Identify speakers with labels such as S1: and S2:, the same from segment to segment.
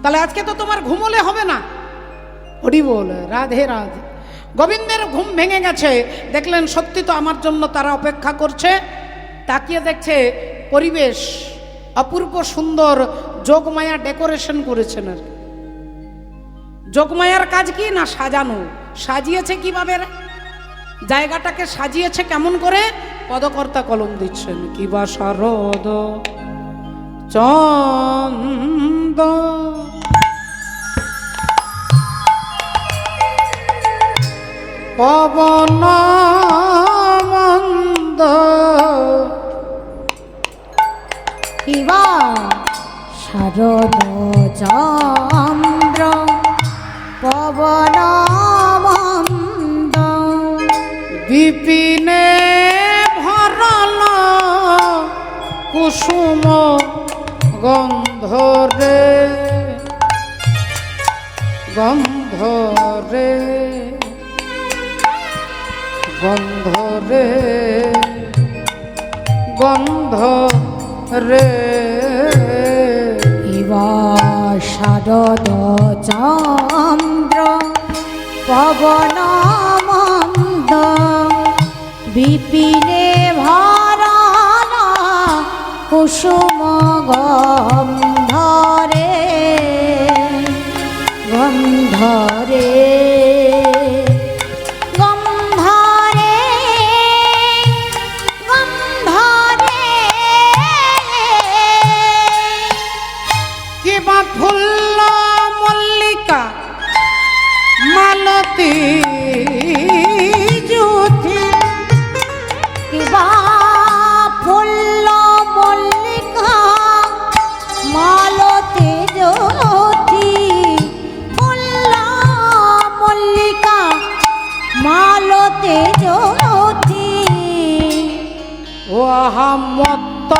S1: তাহলে আজকে তো তোমার ঘুমোলে হবে না। হরি বল, রাধে রাধে। গোবিন্দের ঘুম ভেঙে গেছে, দেখলেন সত্যি তো আমার জন্য তারা অপেক্ষা করছে। তাকিয়ে দেখছে পরিবেশ অপূর্ব সুন্দর, যোগমায়া ডেকোরেশন করেছেন। আর যোগমায়ার কাজ কি না সাজানো, সাজিয়েছে কিভাবে, জায়গাটাকে সাজিয়েছে কেমন করে, পদকর্তা কলম দিচ্ছেন। কিবা শারদ চন্দ পবন মন্দ,
S2: কিবা শারদ চন্দ্র পবন মন্দ,
S1: বিপিনে ভরল কুসুম গন্ধরে, গন্ধরে, গন্ধরে, গন্ধরে।
S2: কিবা শারদ চন্দ্র পবন মন্দ, বিপিনে ভরল কুসুম গন্ধরে, গন্ধরে, গন্ধরে, গন্ধরে।
S1: কিবা ফুল্ল মল্লিকা মালতী জ্যোতি,
S2: কিবা ফুল্ল মল্লিকা মালতী জ্যোতি, ফুল্ল মল্লিকা মালতী জ্যোতি।
S1: ও আহামত্ত,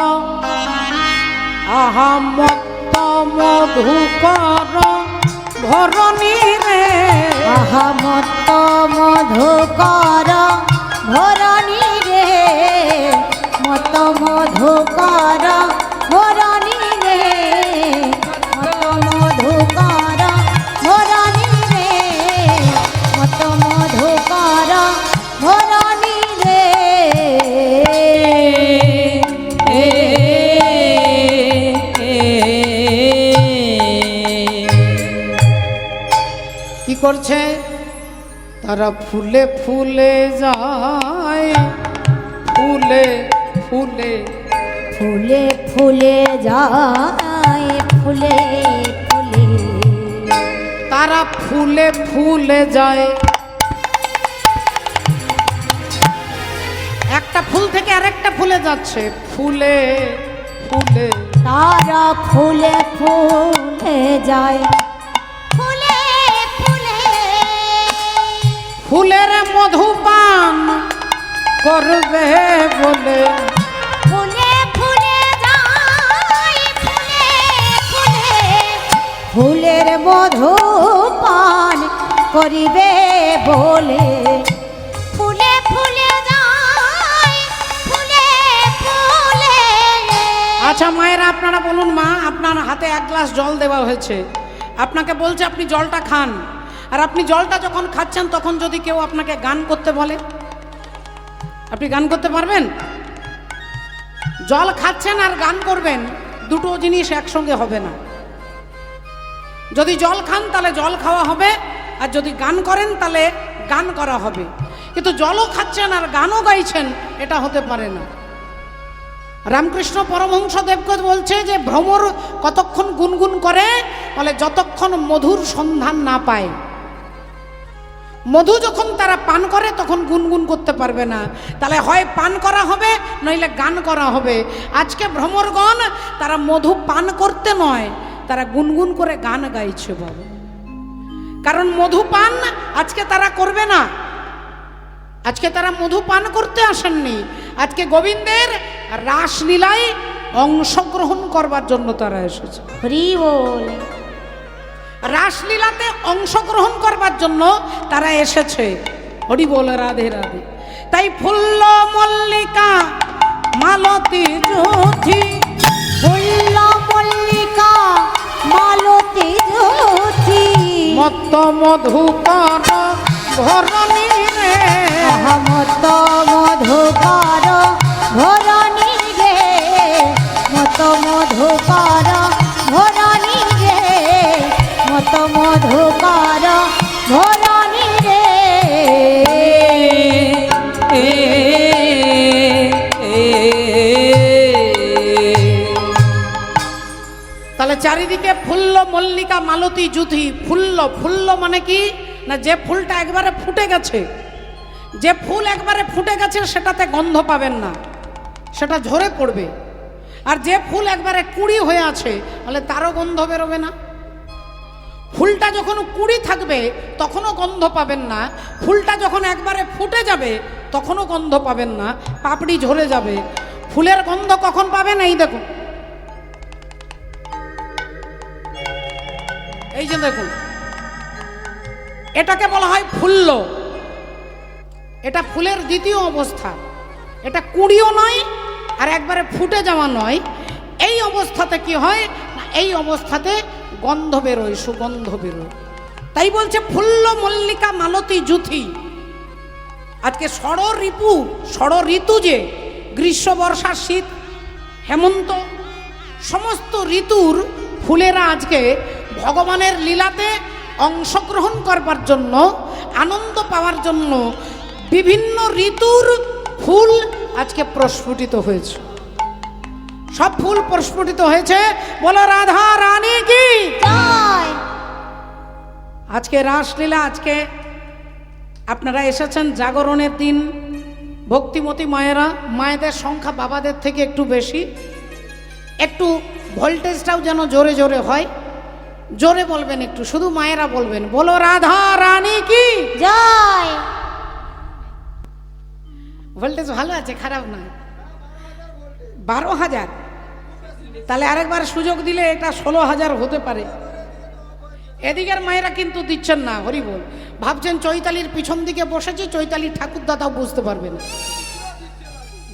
S1: আহামত্ত মধুকর ভরণী রে,
S2: আহামত্ত মধুকর ভরণী রে, মত মধুকর ভরণী রে, মত মধুকর ভরণী রে, মত মধুকর ভরণী রে।
S1: কি করছে তারা? ফুলে ফুলে যায়, ফুলে ফুলে,
S2: ফুলে ফুলে যায়, ফুলে ফুলে,
S1: তারা ফুলে ফুলে যায়। একটা ফুল থেকে আরেকটা ফুলে যাচ্ছে, ফুলে ফুলে,
S2: তারা ফুলে ফুলে যায়, ফুলে ফুলে,
S1: ফুলের মধুপান করবে বলে,
S2: ফুলে ফুলে যায়, ফুলে ফুলে, ফুলের মধু পান করিবে বলে, ফুলে ফুলে যায়, ফুলে ফুলে।
S1: আচ্ছা মায়েরা আপনারা বলুন, মা আপনার হাতে এক গ্লাস জল দেওয়া হয়েছে, আপনাকে বলছে আপনি জলটা খান, আর আপনি জলটা যখন খাচ্ছেন তখন যদি কেউ আপনাকে গান করতে বলে, আপনি গান করতে পারবেন? জল খাচ্ছেন আর গান করবেন, দুটো জিনিস একসঙ্গে হবে না। যদি জল খান তাহলে জল খাওয়া হবে, আর যদি গান করেন তাহলে গান করা হবে। কিন্তু জলও খাচ্ছেন আর গানও গাইছেন, এটা হতে পারে না। রামকৃষ্ণ পরমহংস দেবকে বলছে যে ভ্রমর কতক্ষণ গুনগুন করে, বলে যতক্ষণ মধুর সন্ধান না পায়। মধু যখন তারা পান করে তখন গুনগুন করতে পারবে না, তাহলে হয় পান করা হবে নইলে গান করা হবে। আজকে ভ্রমরগণ তারা মধু পান করতে নয়, তারা গুনগুন করে গান গাইছে বাবা। কারণ মধু পান আজকে তারা করবে না, আজকে তারা মধু পান করতে আসেননি, আজকে গোবিন্দের রাসলীলায় অংশগ্রহণ করবার জন্য তারা এসেছে।
S2: হরি বল।
S1: রাসলীলাতে অংশগ্রহণ করবার জন্য তারা এসেছে। হরি বল, রাধে রাধে। তাই ফুল্ল মল্লিকা মালতী জ্যোতি,
S2: ফুল্ল মল্লিকা মালতী
S1: মত মধুকর ধরণী রে,
S2: মত মধুকর ধরণী রে, মত মধুকর ধরণী রে, মত মধুকর ধরণী রে।
S1: তাহলে চারিদিকে ফুল্ল মল্লিকা মালতী যুথি। ফুল্ল, ফুল্ল মানে কি না, যে ফুলটা একবারে ফুটে গেছে, যে ফুল একবারে ফুটে গেছে সেটাতে গন্ধ পাবেন না, সেটা ঝরে পড়বে। আর যে ফুল একবারে কুঁড়ি হয়ে আছে তাহলে তারও গন্ধ বেরোবে না। ফুলটা যখন কুঁড়ি থাকবে তখনও গন্ধ পাবেন না, ফুলটা যখন একবারে ফুটে যাবে তখনও গন্ধ পাবেন না, পাপড়ি ঝরে যাবে। ফুলের গন্ধ কখন পাবেন? এই দেখুন, এই যে দেখুন, এটাকে বলা হয় ফুল্ল। এটা ফুলের দ্বিতীয় অবস্থা। এটা কুঁড়িও নয় আর একবারে ফুটে যাওয়া নয়। এই অবস্থাতে কি হয় না, এই অবস্থাতে গন্ধ বেরোয়, সুগন্ধ বেরোয়। তাই বলছে ফুল্ল মল্লিকা মালতী যুথি। আজকে ষড় ঋতু, যে গ্রীষ্ম বর্ষা শীত হেমন্ত সমস্ত ঋতুর ফুলেরা আজকে ভগবানের লীলাতে অংশগ্রহণ করবার জন্য, আনন্দ পাওয়ার জন্য বিভিন্ন ঋতুর ফুল আজকে প্রস্ফুটিত হয়েছে। সব ফুল প্রস্ফুটিত হয়েছে। বলো রাধা রানী কি
S2: জয়।
S1: আজকে রাসলীলা, আজকে আপনারা এসেছেন জাগরণের দিন। ভক্তিমতী মায়েরা, মায়েদের সংখ্যা বাবাদের থেকে একটু বেশি। একটু ভোল্টেজটাও যেন জোরে জোরে হয়। জোরে বলবেন একটু, শুধু মায়েরা বলবেন, বলো রাধা রানী কি
S2: জয়।
S1: ভোল্টেজ ভালো আছে, খারাপ নয়। 12,000, তাহলে আরেকবার সুযোগ দিলে এটা 16,000 হতে পারে। এদিকের মায়েরা কিন্তু দিচ্ছেন না, হরি বল। ভাবছেন চৈতালির পিছন দিকে বসেছি, চৈতালির ঠাকুর দাদাও বুঝতে পারবে না।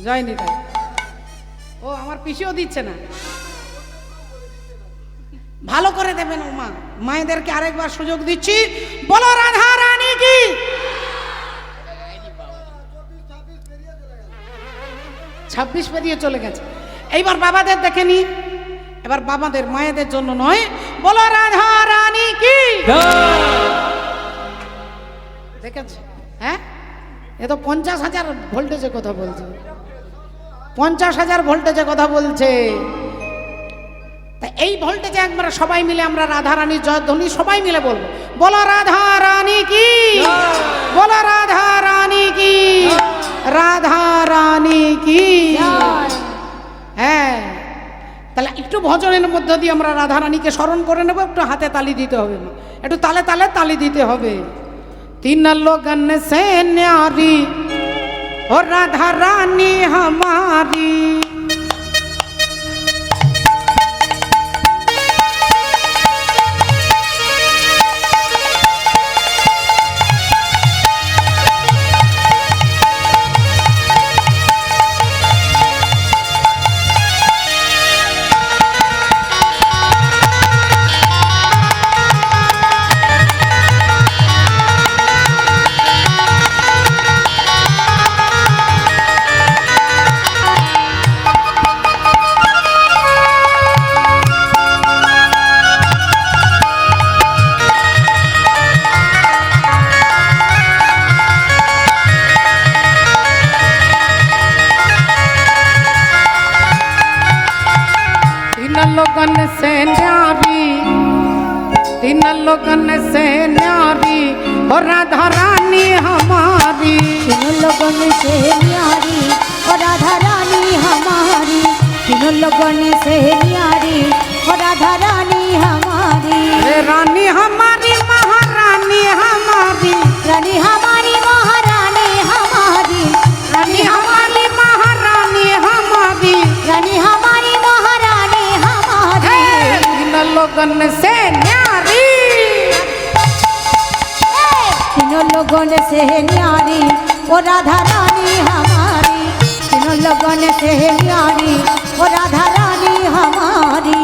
S1: যায়নি তাই, ও আমার পিছিয়েও দিচ্ছে না। ভালো করে দেবেন ও মা, মায়েদেরকে আরেকবার সুযোগ দিচ্ছি, বলো রাধা রানী কি। 26 পেরিয়ে চলে গেছে। এইবার বাবাদের দেখে নি, এবার বাবাদের, মায়েদের জন্য নয়। বলো রাধা রানী কি। দেখেছে? হ্যাঁ, এ তো 50,000 ভোল্টেজে কথা বলছে, 50,000 ভোল্টেজে কথা বলছে। তা এই ভোল্টেজে একবার সবাই মিলে আমরা রাধা রানীর জয়ধ্বনি সবাই মিলে বলবো, বলো রাধা রানী কি, বলো রাধা রানী কি, রাধা রানী কি। হ্যাঁ, তাহলে একটু ভজনের মধ্য দিয়ে আমরা রাধা রানীকে স্মরণ করে নেবো। একটু হাতে তালি দিতে হবে, একটু তালে তালে তালি দিতে হবে। तीन लोगन से न्यारी और राधा रानी हमारी, तीन लोगन से न्यारी और राधा रानी हमारी,
S2: तीनों लोगन से न्यारी और राधा रानी हमारी, तीनों लोगन से न्यारी और राधा रानी हमारी।
S1: रानी हमारी महारानी हमारी,
S2: रानी हमारी महारानी हमारी,
S1: रानी हमारी महारानी हमारी,
S2: रानी हमारी महारानी हमारी।
S1: तीन लोगन से न्यारी,
S2: तीनों लोगन से न्यारी और राधा रानी हमारी, तीनों लोगन से न्यारी और राधा रानी हमारी।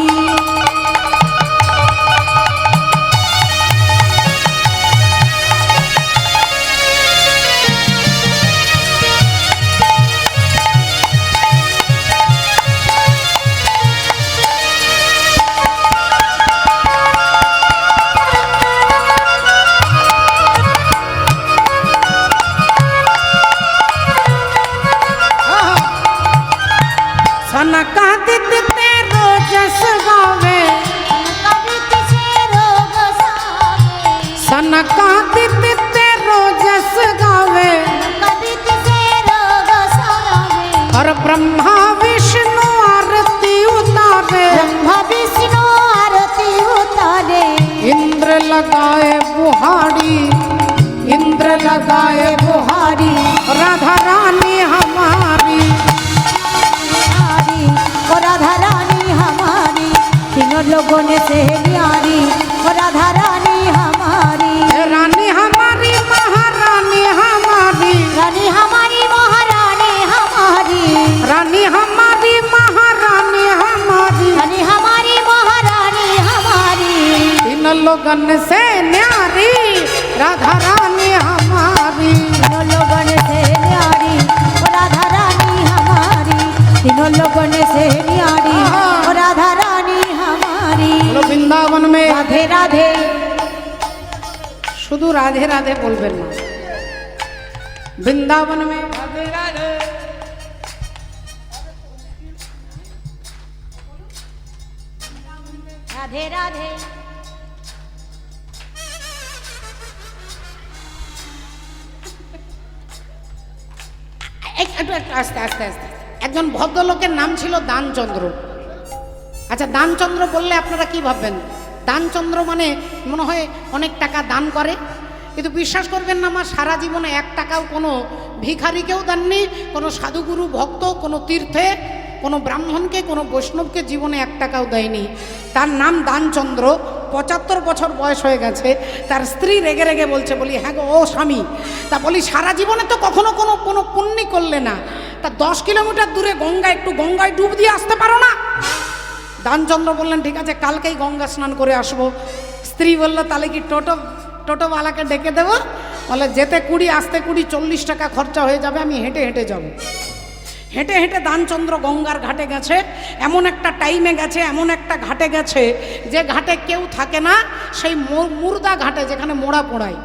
S2: न्यारी ओ राधा रानी हमारी।
S1: रानी हमारी महारानी हमारी,
S2: रानी हमारी महारानी हमारी,
S1: रानी हमारी महारानी हमारी,
S2: रानी हमारी महारानी हमारी।
S1: इन लोगन से न्यारी राधा रानी हमारी।
S2: तीनों लोगों से न्यारी ओ राधा रानी हमारी। तीनों लोगों से न्यारी ओ राधा रानी हमारी।
S1: बोलो वृंदावन में
S2: राधे राधे।
S1: শুধু রাধে রাধে বলবেন না, বৃন্দাবন में রাধে রাধে।
S2: राधे राधे।
S1: একটু আস্তে আস্তে আস্তে। একজন ভদ্রলোকের নাম ছিল দানচন্দ্র। আচ্ছা, দানচন্দ্র বললে আপনারা কি ভাববেন? দানচন্দ্র মানে মনে হয় অনেক টাকা দান করে, কিন্তু বিশ্বাস করবেন না, আমার সারা জীবনে 1 টাকাও কোনো ভিখারিকেও দেননি, কোনো সাধুগুরু ভক্ত, কোনো তীর্থে, কোনো ব্রাহ্মণকে, কোনো বৈষ্ণবকে জীবনে 1 টাকাও দেয়নি। তার নাম দানচন্দ্র। 75 বছর বয়স হয়ে গেছে। তার স্ত্রী রেগে রেগে বলছে, বলি হ্যাঁ গো ও স্বামী, তা বলি সারা জীবনে তো কখনো কোনো পুণ্য করলে না, তা 10 কিলোমিটার দূরে গঙ্গা, একটু গঙ্গায় ডুব দিয়ে আসতে পারো না? দানচন্দ্র বললেন ঠিক আছে, কালকেই গঙ্গা স্নান করে আসবো। স্ত্রী বলল তাহলে কি টোটোওয়ালাকে ডেকে দেবো? বলে যেতে 20 আসতে 20, 40 টাকা খরচা হয়ে যাবে, আমি হেঁটে হেঁটে যাব। হেঁটে হেঁটে দানচন্দ্র গঙ্গার ঘাটে গেছে। এমন একটা টাইমে গেছে, এমন একটা ঘাটে গেছে যে ঘাটে কেউ থাকে না, সেই মুর্দা ঘাটে যেখানে মোড়া পোড়ায়,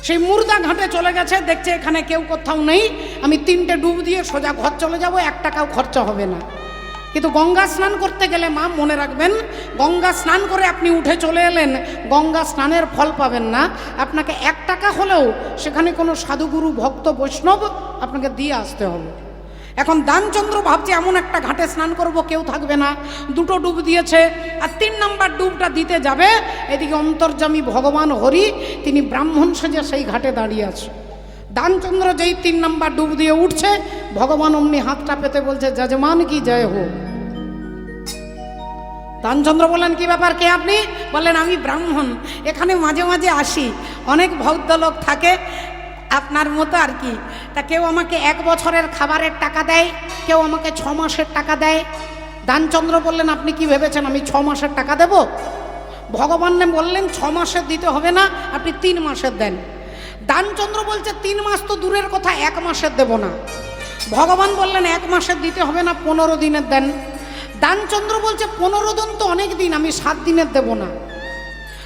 S1: সেই মুর্দা ঘাটে চলে গেছে। দেখছে এখানে কেউ কোথাও নেই, আমি 3টে ডুব দিয়ে সোজা ঘর চলে যাব, 1 টাকাও খরচা হবে না। কিন্তু গঙ্গা স্নান করতে গেলে মা মনে রাখবেন, গঙ্গা স্নান করে আপনি উঠে চলে এলেন, গঙ্গা স্নানের ফল পাবেন না। আপনাকে 1 টাকা হলেও সেখানে কোনো সাধুগুরু ভক্ত বৈষ্ণব আপনাকে দিয়ে আসতে হবে। এখন দানচন্দ্র ভাবছে এমন একটা ঘাটে স্নান করব, কেউ থাকবে না। 2টো ডুব দিয়েছে, আর 3 নম্বর ডুবটা দিতে যাবে, এদিকে অন্তর্যামী ভগবান হরি তিনি ব্রাহ্মণ সেজে সেই ঘাটে দাঁড়িয়ে আছে। দানচন্দ্র যেই 3 নম্বর ডুব দিয়ে উঠছে, ভগবান অমনি হাতটা পেতে বলছে যজমান কি জয় হো। দানচন্দ্র বললেন কি ব্যাপার, কে আপনি? বললেন আমি ব্রাহ্মণ, এখানে মাঝে মাঝে আসি, অনেক ভদ্রলোক থাকে আপনার মতো আর কি, তা কেউ আমাকে 1 বছরের খাবারের টাকা দেয়, কেউ আমাকে 6 মাসের টাকা দেয়। দানচন্দ্র বললেন আপনি কি ভেবেছেন আমি 6 মাসের টাকা দেব? ভগবান বললেন 6 মাসের দিতে হবে না, আপনি 3 মাসের দেন। দানচন্দ্র বলছে 3 মাস তো দূরের কথা, 1 মাসের দেব না। ভগবান বললেন 1 মাসের দিতে হবে না, 15 দিনের দেন। দানচন্দ্র বলছে 15 দিন তো অনেক দিন, আমি 7 দিনের দেব না।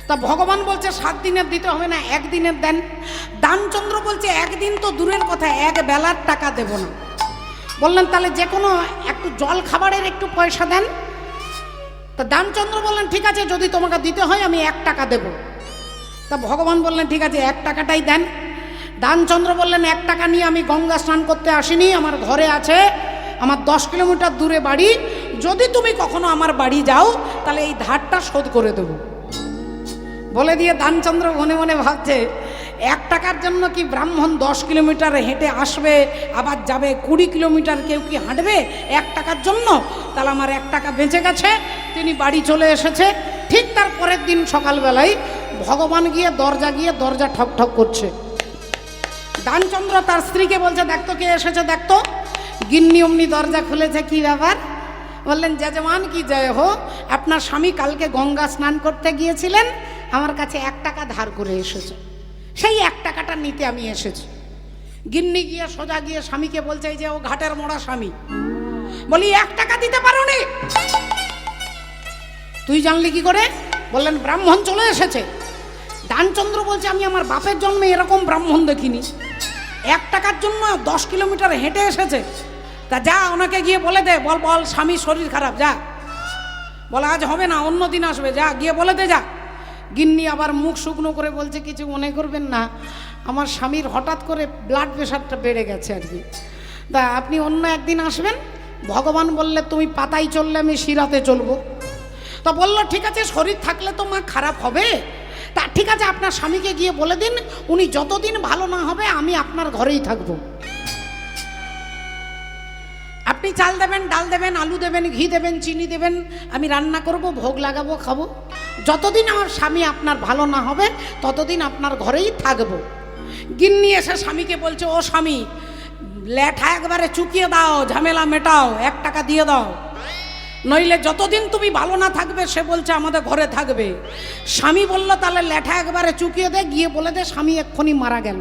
S1: তা ভগবান বলছে 7 দিনের দিতে হবে না, 1 দিনের দেন। দানচন্দ্র বলছে 1 দিন তো দূরের কথা, 1 বেলার টাকা দেব না। বললেন তাহলে যে কোনো একটু জল খাবারের একটু পয়সা দেন। তা দানচন্দ্র বললেন ঠিক আছে, যদি তোমাকে দিতে হয় আমি 1 টাকা দেব। তা ভগবান বললেন ঠিক আছে 1 টাকাটাই দেন। দানচন্দ্র বললেন 1 টাকা নিয়ে আমি গঙ্গা স্নান করতে আসিনি, আমার ঘরে আছে, আমার 10 কিলোমিটার দূরে বাড়ি, যদি তুমি কখনো আমার বাড়ি যাও তাহলে এই ধারটা শোধ করে দেবো। বলে দিয়ে দানচন্দ্র মনে মনে ভাবছে 1 টাকার জন্য কি ব্রাহ্মণ 10 কিলোমিটার হেঁটে আসবে আবার যাবে? 20 কিলোমিটার কেউ কি হাঁটবে 1 টাকার জন্য? তাহলে আমার 1 টাকা বেঁচে গেছে। তিনি বাড়ি চলে এসেছে। ঠিক তার পরের দিন সকালবেলায় ভগবান গিয়ে দরজা ঠক ঠক করছে। দানচন্দ্র তার স্ত্রীকে বলছে দেখতো কে এসেছে, দেখতো। গিন্নি অমনি দরজা খুলেছে, কি ব্যাপার? বললেন যজমান কি জয় হো, আপনার স্বামী কালকে গঙ্গা স্নান করতে গিয়েছিলেন, আমার কাছে 1 টাকা ধার করে এসেছে, সেই 1 টাকাটা নিতে আমি এসেছি। গিন্নি গিয়ে সোজা গিয়ে স্বামীকে বলছে এই যে ও ঘাটের মোড়া স্বামী, বলি 1 টাকা দিতে পারোনি? তুই জানলি কি করে? বললেন ব্রাহ্মণ চলে এসেছে। দানচন্দ্র বলছে আমি আমার বাপের জন্মে এরকম ব্রাহ্মণ দেখিনি, 1 টাকার জন্য 10 কিলোমিটার হেঁটে এসেছে। তা যা ওনাকে গিয়ে বলে দে, বল স্বামী শরীর খারাপ, যা। বলে আজ হবে না, অন্য দিন আসবে, যা গিয়ে বলে দে, যা। গিন্নি আবার মুখ শুকনো করে বলছে কিছু মনে করবেন না, আমার স্বামীর হঠাৎ করে ব্লাড প্রেশারটা বেড়ে গেছে আর কি, তা আপনি অন্য একদিন আসবেন। ভগবান বললে তুমি পাতায় চললে আমি শিরাতে চলবো। তা বললো ঠিক আছে, শরীর থাকলে তো মা খারাপ হবে, তা ঠিক আছে আপনার স্বামীকে গিয়ে বলে দিন উনি যতদিন ভালো না হবে আমি আপনার ঘরেই থাকবো। আপনি চাল দেবেন, ডাল দেবেন, আলু দেবেন, ঘি দেবেন, চিনি দেবেন, আমি রান্না করব, ভোগ লাগাবো, খাবো। যতদিন আমার স্বামী আপনার ভালো না হবে ততদিন আপনার ঘরেই থাকবো। গিন্নি এসে স্বামীকে বলছে, ও স্বামী, ল্যাঠা একবারে চুকিয়ে দাও, ঝামেলা মেটাও, 1 টাকা দিয়ে দাও, নইলে যতদিন তুমি ভালো না থাকবে। সে বলছে আমাদের ঘরে থাকবে। স্বামী বলল, তাহলে ল্যাঠা একবারে চুকিয়ে দে, গিয়ে বলে দে স্বামী এক্ষুনি মারা গেল,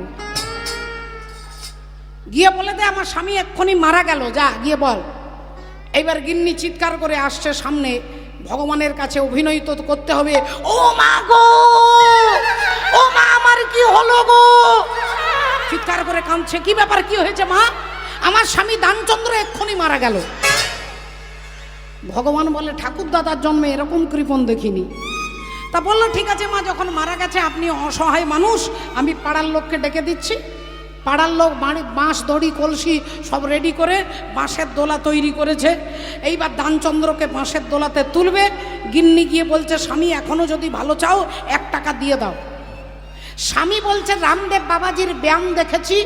S1: গিয়ে বলে দে আমার স্বামী এক্ষুনি মারা গেল, যা গিয়ে বল। এইবার গিন্নি চিৎকার করে আসছে সামনে, ভগবানের কাছে অভিনয় তো করতে হবে। ও মা গো, ও মা, আমার কি হলো গো? চিৎকার করে কাঁদছে। কি ব্যাপার, কি হয়েছে মা? আমার স্বামী দানচন্দ্র এক্ষুনি মারা গেল। ভগবান বলে, ঠাকুর দাদার জন্মে এরকম কৃপণ দেখিনি। তা বললো, ঠিক আছে মা, যখন মারা গেছে আপনি অসহায় মানুষ, আমি পাড়ার লোককে ডেকে দিচ্ছি। পাড়ার লোক বাঁশ, দড়ি, কলসি সব রেডি করে বাঁশের দোলা তৈরি করেছে। এইবার দানচন্দ্রকে বাঁশের দোলাতে তুলবে। গিন্নি গিয়ে বলছে, স্বামী এখনো যদি ভালো চাও 1 টাকা দিয়ে দাও। স্বামী বলছে, রামদেব বাবাজির ব্যায়াম দেখেছি,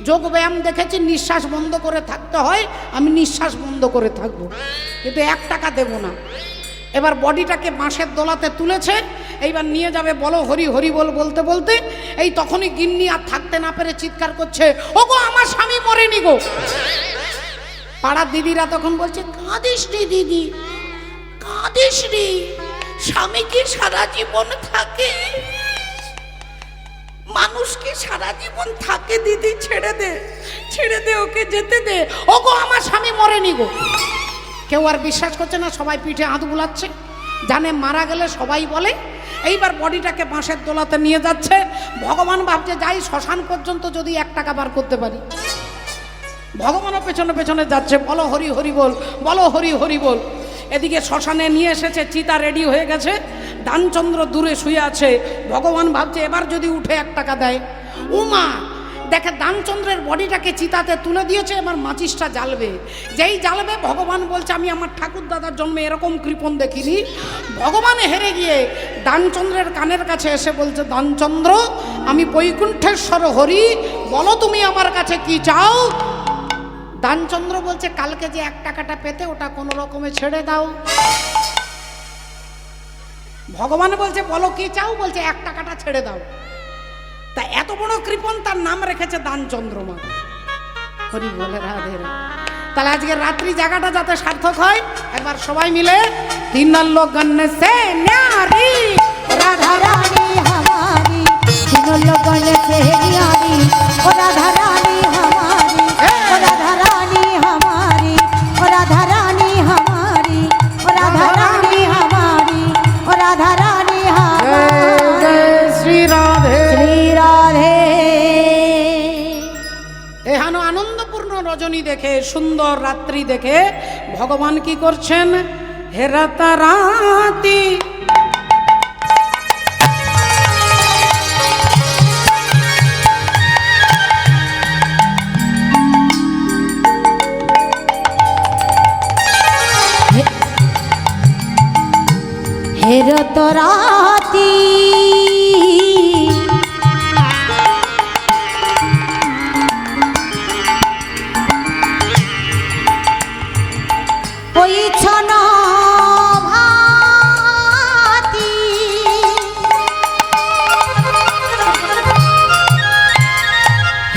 S1: যোগ ব্যায়াম দেখেছি, নিঃশ্বাস বন্ধ করে থাকতে হয়, আমি নিঃশ্বাস বন্ধ করে থাকবো, কিন্তু 1 টাকা দেব না। এবার বডিটাকে বাঁশের দোলাতে তুলেছে, এইবার নিয়ে যাবে। বলো হরি হরি বল বলতে বলতে এই তখনই গিন্নি আর থাকতে না পেরে চিৎকার করছে, ও গো, আমার স্বামী মরেনি গো। পাড়ার দিদিরা তখন বলছে, কাঁদিস নি দিদি, কাঁদিস নি, স্বামী কি সারা জীবন থাকে? মানুষ কি সারা জীবন থাকে দিদি? ছেড়ে দে, ছেড়ে দে, ওকে যেতে দে। ও গো, আমার স্বামী মরেনি গো। কেউ আর বিশ্বাস করছে না, সবাই পিঠে হাত বুলাচ্ছে, জানে মারা গেলে সবাই বলে। এইবার বডিটাকে বাঁশের দোলাতে নিয়ে যাচ্ছে। ভগবান ভাবছে, যাই শ্মশান পর্যন্ত যদি 1 টাকা বার করতে পারি। ভগবানও পেছনে পেছনে যাচ্ছে, বলো হরি হরি বল, বলো হরি হরি বল। এদিকে শ্মশানে নিয়ে এসেছে, চিতা রেডি হয়ে গেছে, দানচন্দ্র দূরে শুয়ে আছে। ভগবান ভাবছে, এবার যদি উঠে 1 টাকা দেয়। উমা দেখে দানচন্দ্রের বডিটাকে চিতাতে তুলে দিয়েছে, এবার মাচিসটা জ্বালবে। যেই জ্বালবে, ভগবান বলছে, আমি আমার ঠাকুর দাদার জন্মে এরকম কৃপণ দেখিনি। ভগবান হেরে গিয়ে দানচন্দ্রের কানের কাছে এসে বলছে, দানচন্দ্র, আমি বৈকুণ্ঠেশ্বর হরি, বলো তুমি আমার কাছে কি চাও? দানচন্দ্র বলছে, কালকে যে 1 টাকাটা পেতে, ওটা কোনো রকমে ছেড়ে দাও। ভগবান বলছে, বলো কি চাও? বলছে 1 টাকাটা ছেড়ে দাও। তা এত বড় কৃপণ, তার নাম রেখেছে দানচন্দ্রমা। হরি বলে রাধে রাধে। তাহলে আজকে রাত্রি জায়গাটা যাতে সার্থক হয়, একবার সবাই মিলে 3 লগন সে ন্যারি
S2: राधा रानी हमारी, तीनों लगन से न्यारी, ओ राधा रानी हमारी, ओ राधा रानी हमारी, ओ राधा रानी हमारी, ओ राधा रानी हमारी, ओ राधा रानी हमारी।
S1: শ্রী রাধে
S2: श्री राधे।
S1: এখানে আনন্দপূর্ণ রজনী দেখে, সুন্দর রাত্রি দেখে ভগবান কি করছেন? হে রাতারাতি
S2: हे रतराती পৈছন ভাতি,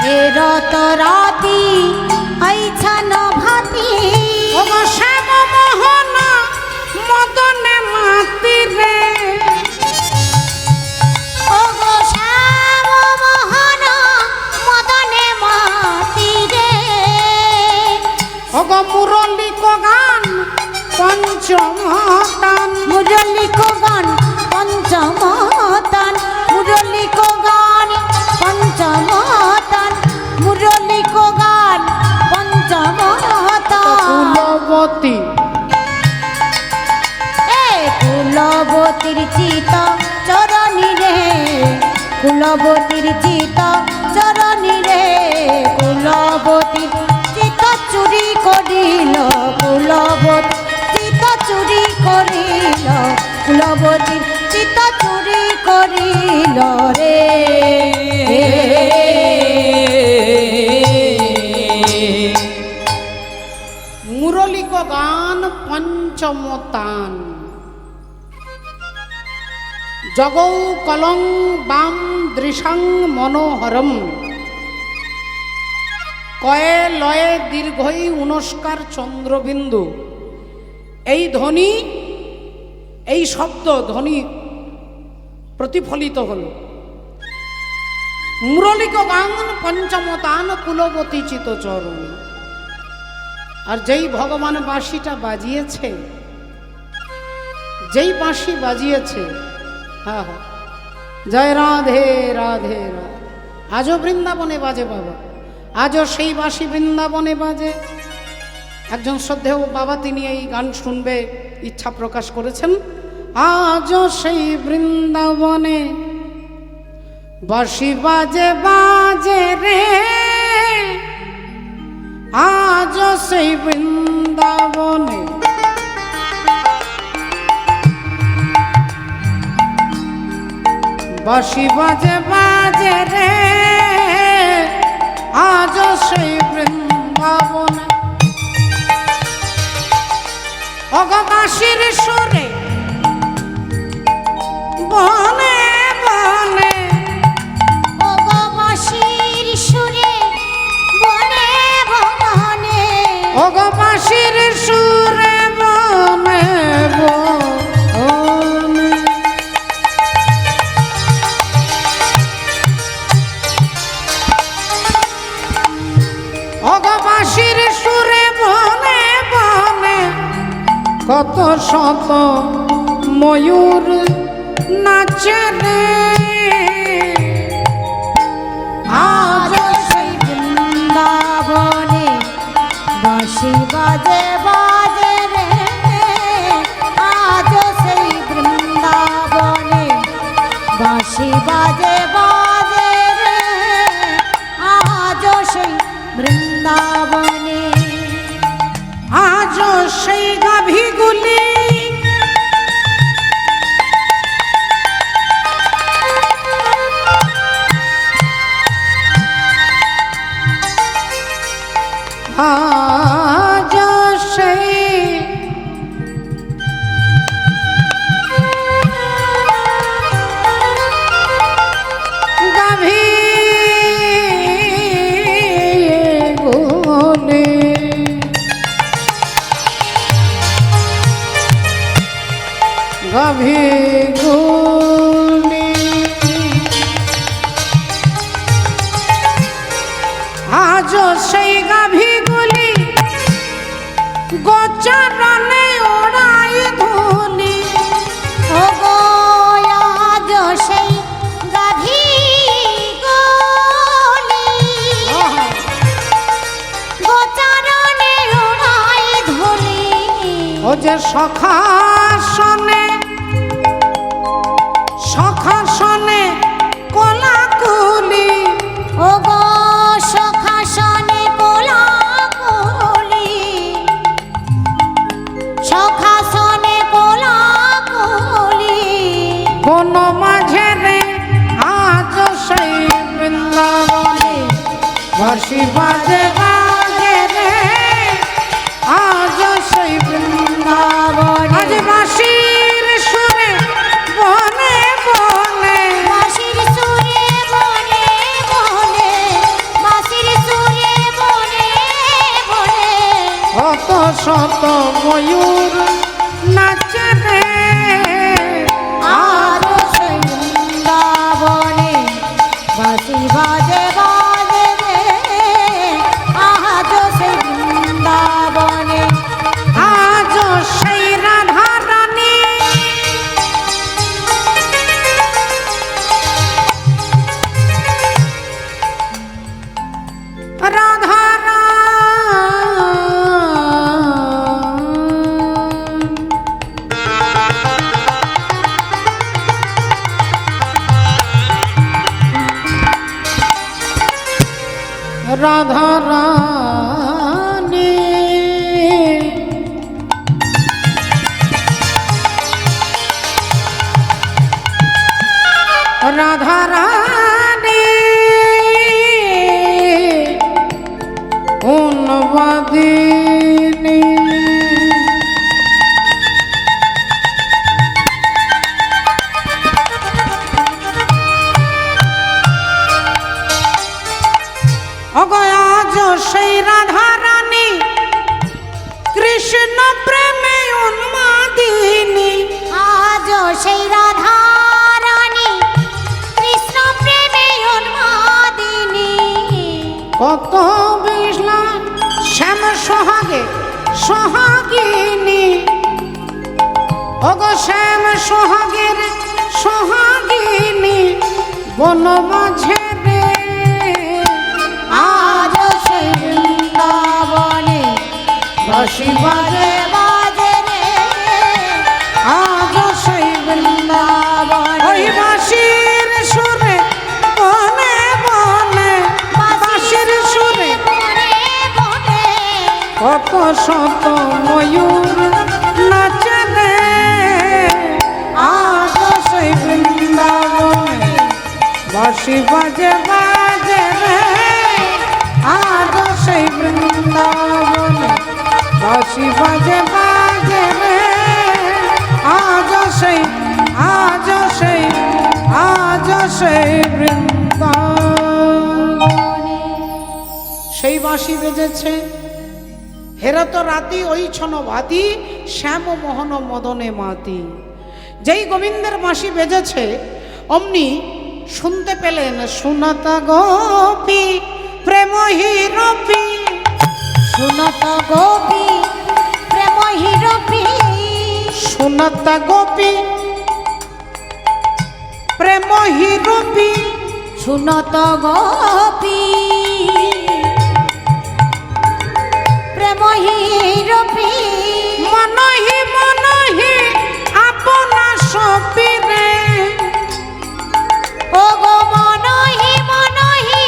S2: হে রতরাতি পৈছন ভাতি,
S1: শ্যাম মোহন মদনে মাতি রে,
S2: ওগো শ্যাম মোহন মদনে মাতি রে,
S1: ওগো মুরলিক গান পঞ্চমতান,
S2: মুরলিক গান পঞ্চমতান, মুরলিক গান পঞ্চমতান, মুরলিক গান পঞ্চমতান।
S1: কুলবতী
S2: কুলবতীর চিত চরণী রে, কুলবতীর চিত চরণী রে, কুলবতীর চিত চুরি করিল, কুলবতী চিত চুরি করিল, কুলবতীর চিত চুরি করিল রে।
S1: মুরলিক গান পঞ্চমতান। জগৌ কলং বাম দৃশাং মনোহরম কয়ে লয়ে দীর্ঘই উনস্কার চন্দ্রবিন্দু। এই ধ্বনি, এই শব্দ ধ্বনি প্রতিফলিত হল। মুরলিক গান পঞ্চমতান কুলবতী চিতচরণ। আর যেই ভগবান বাঁশিটা বাজিয়েছে, যেই বাঁশি বাজিয়েছে, হ্যাঁ হ্যাঁ, জয় রাধে রাধে রাধে। আজও বৃন্দাবনে বাজে বাবা, আজও সেই বাঁশি বৃন্দাবনে বাজে। একজন শ্রদ্ধেয় বাবা তিনি এই গান শুনবে ইচ্ছা প্রকাশ করেছেন। আজও সেই বৃন্দাবনে বাঁশি বাজে বাজে রে, আজও সেই বৃন্দাবনে বাঁশি বাজে বাজে রে, আজও সেই বৃন্দাবনে। ওগো বাঁশির সুরে বনে বনে,
S2: ওগো বাঁশির সুরে বনে বনে,
S1: ওগো বাঁশির সুরে বনে বনে। ওগো বাঁশির সুরে বনে বনে, কত শত ময়ূর নাচে রে,
S2: আজও সেই বৃন্দাবনে বাঁশি বাজে বাজে রে, আজও সেই বৃন্দাবনে বাঁশি বাজে বাজে রে, আজও সেই বৃন্দাবনে।
S1: আজও সেই গাভীগুলি আজও সেই গাভীগুলি গাভীগুলি আজও সেই গাভীগুলি গোচরণে ওড়াই ধুলি।
S2: ওগো আজও সেই গাভীগুলি গোচারণে ওড়াই ধুলি।
S1: ও যে সখাসনে সখাসনে কোলাকুলি,
S2: ওগো সখাসনে কোলাকুলি, সখাসনে কোলাকুলি।
S1: বন মাঝে রে আজও সেই বৃন্দাবনে বাঁশি বাজে বাজে রে, আজও সেই বৃন্দাবনে। আজ বাঁশির সুরে বনে বনে,
S2: বাঁশির সুরে বনে বনে, বাঁশির সুরে বনে বনে,
S1: কত শত ময়ূর নাচে রে,
S2: আজও সেই বৃন্দাবনে বাঁশি বাজে বাজে রে, আজও সেই বৃন্দাবনে।
S1: আজও সেই রাধা রানী রাধা রাধা রানী রাধা রানী উন্মাদিনী। সোহাগিনী ওগো শ্যাম সোহাগের সোহাগিনী বন মাঝে রে
S2: আজ সেই বৃন্দাবনে বাঁশি বাজে বাজে রে,
S1: আজ সেই
S2: বৃন্দাবনে
S1: ওই বাঁশির সুরে বনে বনে বাঁশির সুরে
S2: বনে বনে
S1: কত শত ময়ূর নাচে রে আজ সেই বৃন্দাবনে বাঁশি বাজে বাজে রে আজ সেই বৃন্দাবনে বাঁশি বাজে বাজে রে আজ সেই আজ সেই আজ সেই বৃন্দাবনে সেই বাঁশি বেজেছে হেরত রাতি ওই ছন ভাতি শ্যাম মোহন মদনে মাতি। যেই গোবিন্দের বাঁশি বেজেছে অমনি শুনতে পেলেন সুনতা গোপী প্রেম হিরপি
S2: শুনত গোপী প্রেম হিরপি
S1: সুনতা গোপী প্রেম হিরপি
S2: শুনত গোপী প্রেম হিরপি
S1: মনহি মনহি আপনা সপিরে
S2: ও গো মনহি মনহি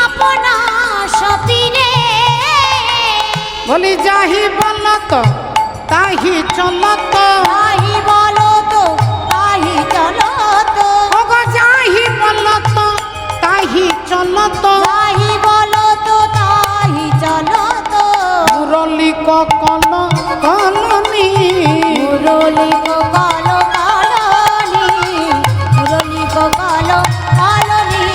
S2: আপনা সপিরে
S1: বলি যাহি বলত তাহি চলত
S2: তাহি বলো তো তাহি চলো তো
S1: ওগো যাহি বলত তাহি চলত
S2: তাহি বলো তো তাহি চলো তো
S1: মুরলি ককল কলনি
S2: মুরলি কো কালো কালনি মুরলি কো কালো কালনি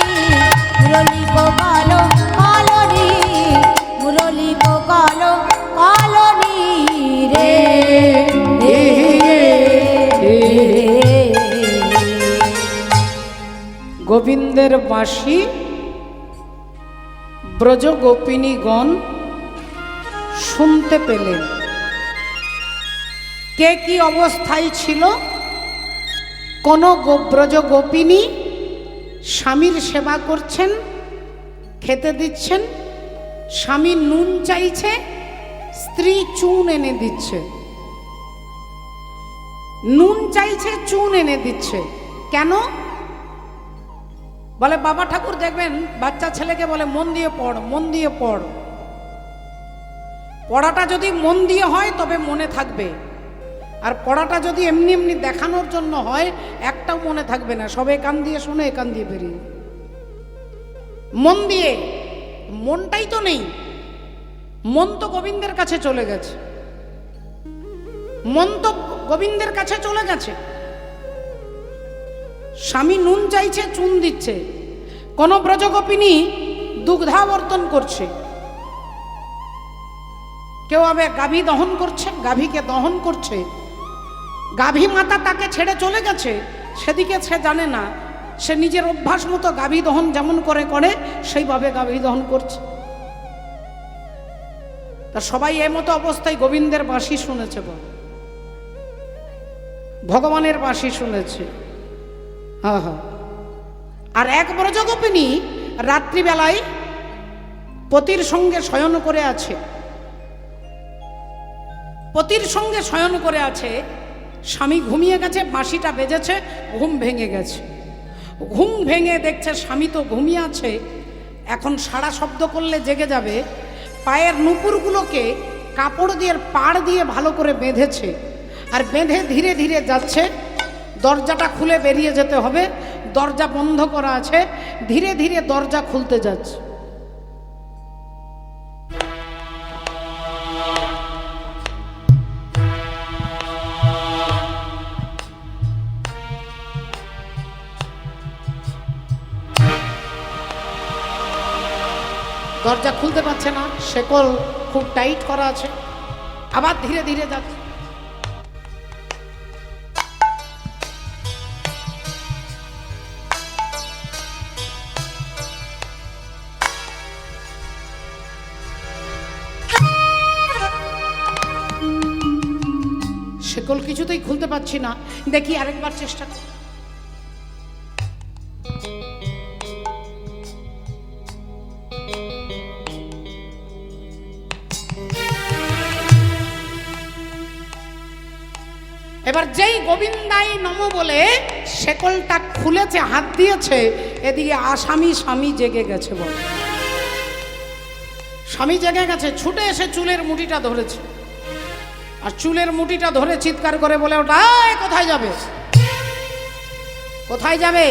S2: মুরলি কো কালো কালনি মুরলি কো কালো কালনি রে
S1: গোবিন্দের বাঁশি ব্রজ গোপিনীগণ শুনতে পেলেন। কে কি অবস্থায় ছিল? কোন ব্রজ গোপিনী স্বামীর সেবা করছেন, খেতে দিচ্ছেন, স্বামী নুন চাইছে, স্ত্রী চুন এনে দিচ্ছে। নুন চাইছে, চুন এনে দিচ্ছে। কেন? বলে বাবা ঠাকুর দেখবেন বাচ্চা ছেলেকে বলে মন দিয়ে পড়, মন দিয়ে পড়। পড়াটা যদি মন দিয়ে হয় তবে মনে থাকবে, আর পড়াটা যদি এমনি এমনি দেখানোর জন্য হয় একটাও মনে থাকবে না, সবে কান দিয়ে শুনে কান দিয়ে বেরিয়ে। মন দিয়ে, মনটাই তো নেই। মন তো গোবিন্দের কাছে চলে গেছে, মন তো গোবিন্দের কাছে চলে গেছে। স্বামী নুন চাইছে, চুন দিচ্ছে। কোন ব্রজগোপিনী দুগ্ধাবর্তন করছে, কেউ আবার গাভী দহন করছে, গাভীকে দহন করছে। গাভী মাতা তাকে ছেড়ে চলে গেছে, সেদিকে সে জানে না। সে নিজের অভ্যাস মতো গাভী দহন যেমন করে সেইভাবে গাভী দহন করছে। তা সবাই এই মতো অবস্থায় গোবিন্দের বাঁশি শুনেছে, ভগবানের বাঁশি শুনেছে। হ্যাঁ হ্যাঁ। আর এক ব্রজগোপিনী রাত্রিবেলায় পতির সঙ্গে শয়ন করে আছে, পতির সঙ্গে শয়ন করে আছে। স্বামী ঘুমিয়ে গেছে, বাঁশিটা বেজেছে, ঘুম ভেঙে গেছে। ঘুম ভেঙে দেখছে স্বামী তো ঘুমিয়ে আছে, এখন সারা শব্দ করলে জেগে যাবে। পায়ের নুপুরগুলোকে কাপড় দিয়ে পাড় দিয়ে ভালো করে বেঁধেছে, আর বেঁধে ধীরে ধীরে যাচ্ছে। দরজাটা খুলে বেরিয়ে যেতে হবে, দরজা বন্ধ করা আছে, ধীরে ধীরে দরজা খুলতে যাচ্ছে। দরজা খুলতে পারছে না, শেকল খুব টাইট করা আছে। আবার ধীরে ধীরে যাচ্ছে। শিকল কিছুতেই খুলতে পারছি না, দেখি আরেকবার চেষ্টা করি। এবার যেই গোবিন্দাই নম বলে শেকলটা খুলেছে, হাত দিয়েছে, এদিকে আসামি স্বামী জেগে গেছে। বল, স্বামী জেগে গেছে, ছুটে এসে চুলের মুঠিটা ধরেছে, আর চুলের মুঠিটা ধরে চিৎকার করে বলে ওটা, কোথায় যাবে, কোথায় যাবে?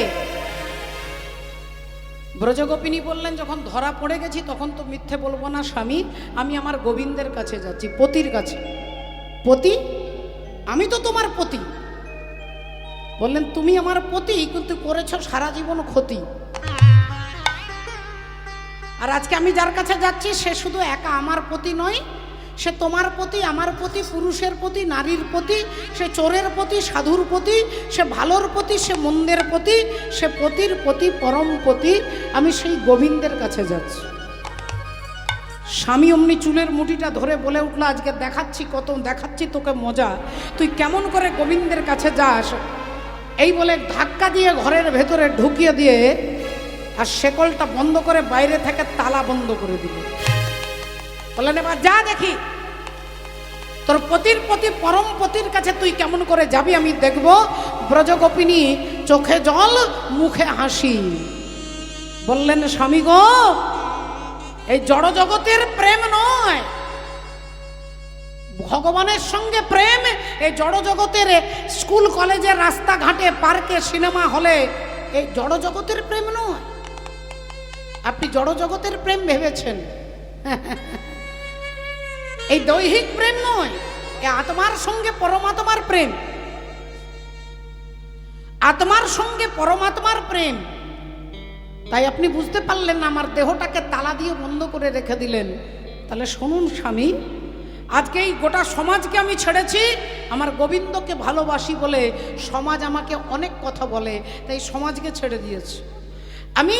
S1: ব্রজগোপিনী বললেন, যখন ধরা পড়ে গেছি তখন তো মিথ্যে বলবো না স্বামী, আমি আমার গোবিন্দের কাছে যাচ্ছি, পতির কাছে। পতি? আমি তো তোমার পতি। বললেন, তুমি আমার পতি, কিন্তু করেছ সারা জীবন ক্ষতি। আর আজকে আমি যার কাছে যাচ্ছি সে শুধু একা আমার পতি নয়, সে তোমার প্রতি, আমার প্রতি, পুরুষের প্রতি, নারীর প্রতি, সে চোরের প্রতি, সাধুর প্রতি, সে ভালোর প্রতি, সে মন্দের প্রতি, সে পতির প্রতি, পরম পতি। আমি সেই গোবিন্দের কাছে যাচ্ছি। স্বামী অমনি চুলের মুঠিটা ধরে বলে উঠলো, আজকে দেখাচ্ছি কত, দেখাচ্ছি তোকে মজা, তুই কেমন করে গোবিন্দের কাছে যাস। এই বলে ধাক্কা দিয়ে ঘরের ভেতরে ঢুকিয়ে দিয়ে আর শেকলটা বন্ধ করে বাইরে থেকে তালা বন্ধ করে দিল। বললেন, এবার যা দেখি তোর পতির প্রতি, পরম পতির কাছে তুই কেমন করে যাবি, আমি দেখব। ব্রজগোপিনী চোখে জল, মুখে হাসি। বললেন, স্বামী গো, এই জড় জগতের প্রেম নয়, ভগবানের সঙ্গে প্রেম। এই জড় জগতের স্কুল কলেজের রাস্তাঘাটে, পার্কে, সিনেমা হলে, এই জড় জগতের প্রেম নয়। আপনি জড় জগতের প্রেম ভেবেছেন, এই দৈহিক প্রেম নয়, এ আত্মার সঙ্গে পরমাত্মার প্রেম, আত্মার সঙ্গে পরমাত্মার প্রেম। তাই আপনি বুঝতে পারলেন না, আমার দেহটাকে তালা দিয়ে বন্ধ করে রেখে দিলেন। তাহলে শুনুন স্বামী, আজকে এই গোটা সমাজকে আমি ছেড়েছি, আমার গোবিন্দকে ভালোবাসি বলে সমাজ আমাকে অনেক কথা বলে, তাই সমাজকে ছেড়ে দিয়েছি। আমি,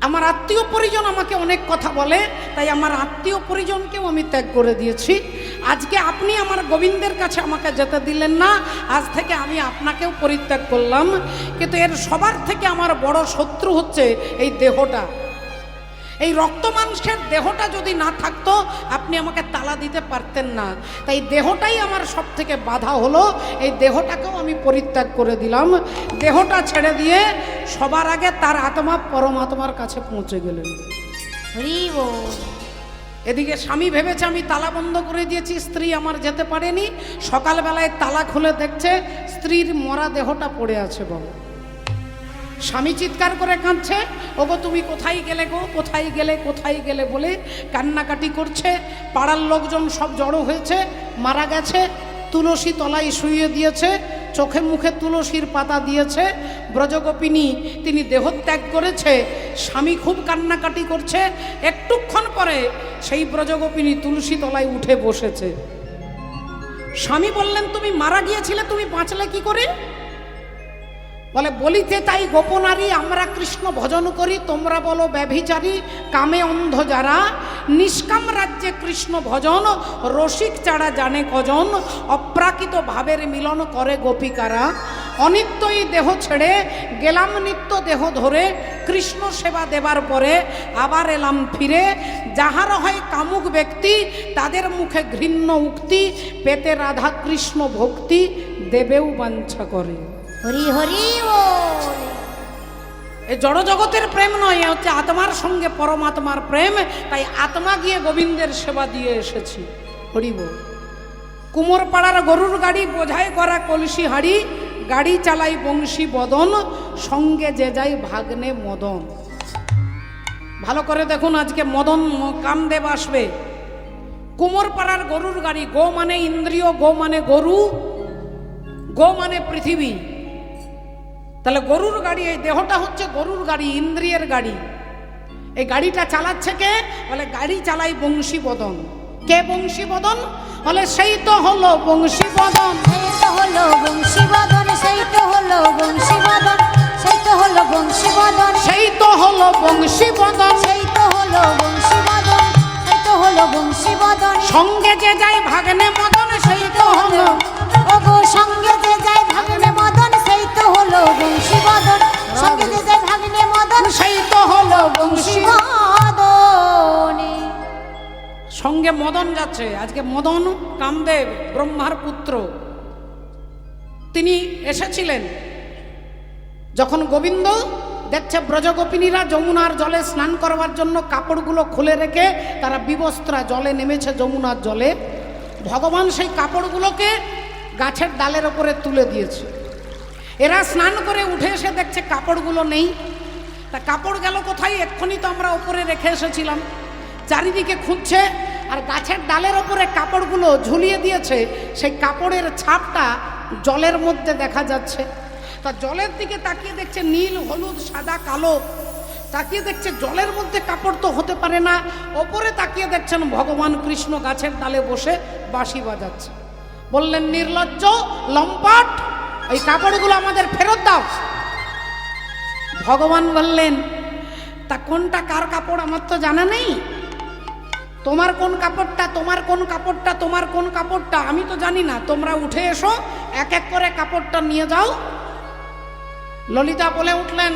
S1: আমার আত্মীয় পরিজন আমাকে অনেক কথা বলে, তাই আমার আত্মীয় পরিজনকেও আমি ত্যাগ করে দিয়েছি। আজকে আপনি আমার গোবিন্দের কাছে আমাকে যেতে দিলেন না, আজ থেকে আমি আপনাকেও পরিত্যাগ করলাম। কিন্তু এর সবার থেকে আমার বড় শত্রু হচ্ছে এই দেহটা। এই রক্ত মাংসের দেহটা যদি না থাকতো আপনি আমাকে তালা দিতে পারতেন না। তাই দেহটাই আমার সব থেকে বাধা হলো, এই দেহটাকেও আমি পরিত্যাগ করে দিলাম। দেহটা ছেড়ে দিয়ে সবার আগে তার আত্মা পরমাত্মার কাছে পৌঁছে গেলেন। এদিকে স্বামী ভেবেছে আমি তালা বন্ধ করে দিয়েছি, স্ত্রী আমার যেতে পারেনি। সকালবেলায় তালা খুলে দেখছে স্ত্রীর মরা দেহটা পড়ে আছে। বাবা, স্বামী চিৎকার করে কাঁদছে, ওগো তুমি কোথায় গেলে গো, কোথায় গেলে, কোথায় গেলে বলে কান্নাকাটি করছে। পাড়ার লোকজন সব জড়ো হয়েছে, মারা গেছে, তুলসী তলায় শুইয়ে দিয়েছে, চোখে মুখে তুলসীর পাতা দিয়েছে। ব্রজগোপিনী তিনি দেহত্যাগ করেছে, স্বামী খুব কান্নাকাটি করছে। একটুক্ষণ পরে সেই ব্রজগোপিনী তুলসী তলায় উঠে বসেছে। স্বামী বললেন, তুমি মারা গিয়েছিলে, তুমি বাঁচলে কি করে? বলে, বলিতে তাই গোপনারী, আমরা কৃষ্ণ ভজন করি, তোমরা বলো ব্যভিচারী। কামে অন্ধ যারা, নিষ্কাম রাজ্যে কৃষ্ণ ভজন, রসিক চারা জানে কজন, অপ্রাকৃত ভাবের মিলন করে গোপিকারা। অনিত্যই দেহ ছেড়ে গেলাম নিত্য দেহ ধরে, কৃষ্ণ সেবা দেবার পরে আবার এলাম ফিরে। যাহার হয় কামুক ব্যক্তি, তাদের মুখে ঘৃণ্য উক্তি, পেতে রাধা কৃষ্ণ ভক্তি, দেবেও বাঞ্ছা করে।
S2: হরি হরি বল।
S1: এই জড় জগতের প্রেম নয়, এ হচ্ছে আত্মার সঙ্গে পরমাত্মার প্রেম। তাই আত্মা গিয়ে গোবিন্দের সেবা দিয়ে এসেছি। হরি বল। কুমোরপাড়ার গরুর গাড়ি, বোঝাই করা কলসি হাড়ি, গাড়ি চালাই বংশী বদন, সঙ্গে যে যাই ভাগ্নে মদন। ভালো করে দেখুন, আজকে মদন কামদেব আসবে। কুমোরপাড়ার গরুর গাড়ি, গো মানে ইন্দ্রিয়, গো মানে গরু, গো মানে পৃথিবী। তাহলে গরুর গাড়ি, এই দেহটা হচ্ছে গরুর গাড়ি, ইন্দ্রিয়ের গাড়ি। এই গাড়িটা চালাচ্ছে কে? বলে গাড়ি চালাই বংশী বদন। কে বংশী বদন? বলে সেই তো হলো বংশী বদন,
S2: সেই তো হলো বংশী বদন, সেই তো হলো বংশী বদন, সেই তো হলো বংশী বদন,
S1: সেই তো হলো বংশী বদন,
S2: সেই তো হলো বংশী বদন, সেই তো হলো বংশী বদন।
S1: সঙ্গে যে যাই ভাগ্নে মদন, সেই তো হলো
S2: গো সঙ্গে যে যায় ভাগ্নে মদন সেই তো হলো বংশী বদন সঙ্গে যে যায় ভাগ্নে মদন
S1: সেই তো হলো বংশী।
S2: বদনে
S1: সঙ্গে মদন যাচ্ছে। আজকে মদন কামদেব ব্রহ্মার পুত্র, তিনি এসেছিলেন যখন গোবিন্দ দেখছে ব্রজগোপিনীরা যমুনার জলে স্নান করবার জন্য কাপড়গুলো খুলে রেখে তারা বিবস্ত্রা জলে নেমেছে যমুনার জলে। ভগবান সেই কাপড়গুলোকে গাছের ডালের ওপরে তুলে দিয়েছে। এরা স্নান করে উঠে এসে দেখছে কাপড়গুলো নেই। তা কাপড় গেল কোথায়? এক্ষুনি তো আমরা ওপরে রেখে এসেছিলাম। চারিদিকে খুঁজছে, আর গাছের ডালের ওপরে কাপড়গুলো ঝুলিয়ে দিয়েছে। সেই কাপড়ের ছাপটা জলের মধ্যে দেখা যাচ্ছে। তা জলের দিকে তাকিয়ে দেখছে নীল, হলুদ, সাদা, কালো। তাকিয়ে দেখছে জলের মধ্যে কাপড় তো হতে পারে না। ওপরে তাকিয়ে দেখছেন ভগবান কৃষ্ণ গাছের ডালে বসে বাঁশি বাজাচ্ছে। বললেন, নির্লজ্জ লম্পট, এই কাপড়গুলো আমাদের ফেরত দাও। ভগবান বললেন, তা কোনটা কার কাপড় আমার তো জানা নেই। তোমার কোন কাপড়টা, তোমার কোন কাপড়টা, তোমার কোন কাপড়টা আমি তো জানি না। তোমরা উঠে এসো, এক এক করে কাপড়টা নিয়ে যাও। ললিতা বলে উঠলেন,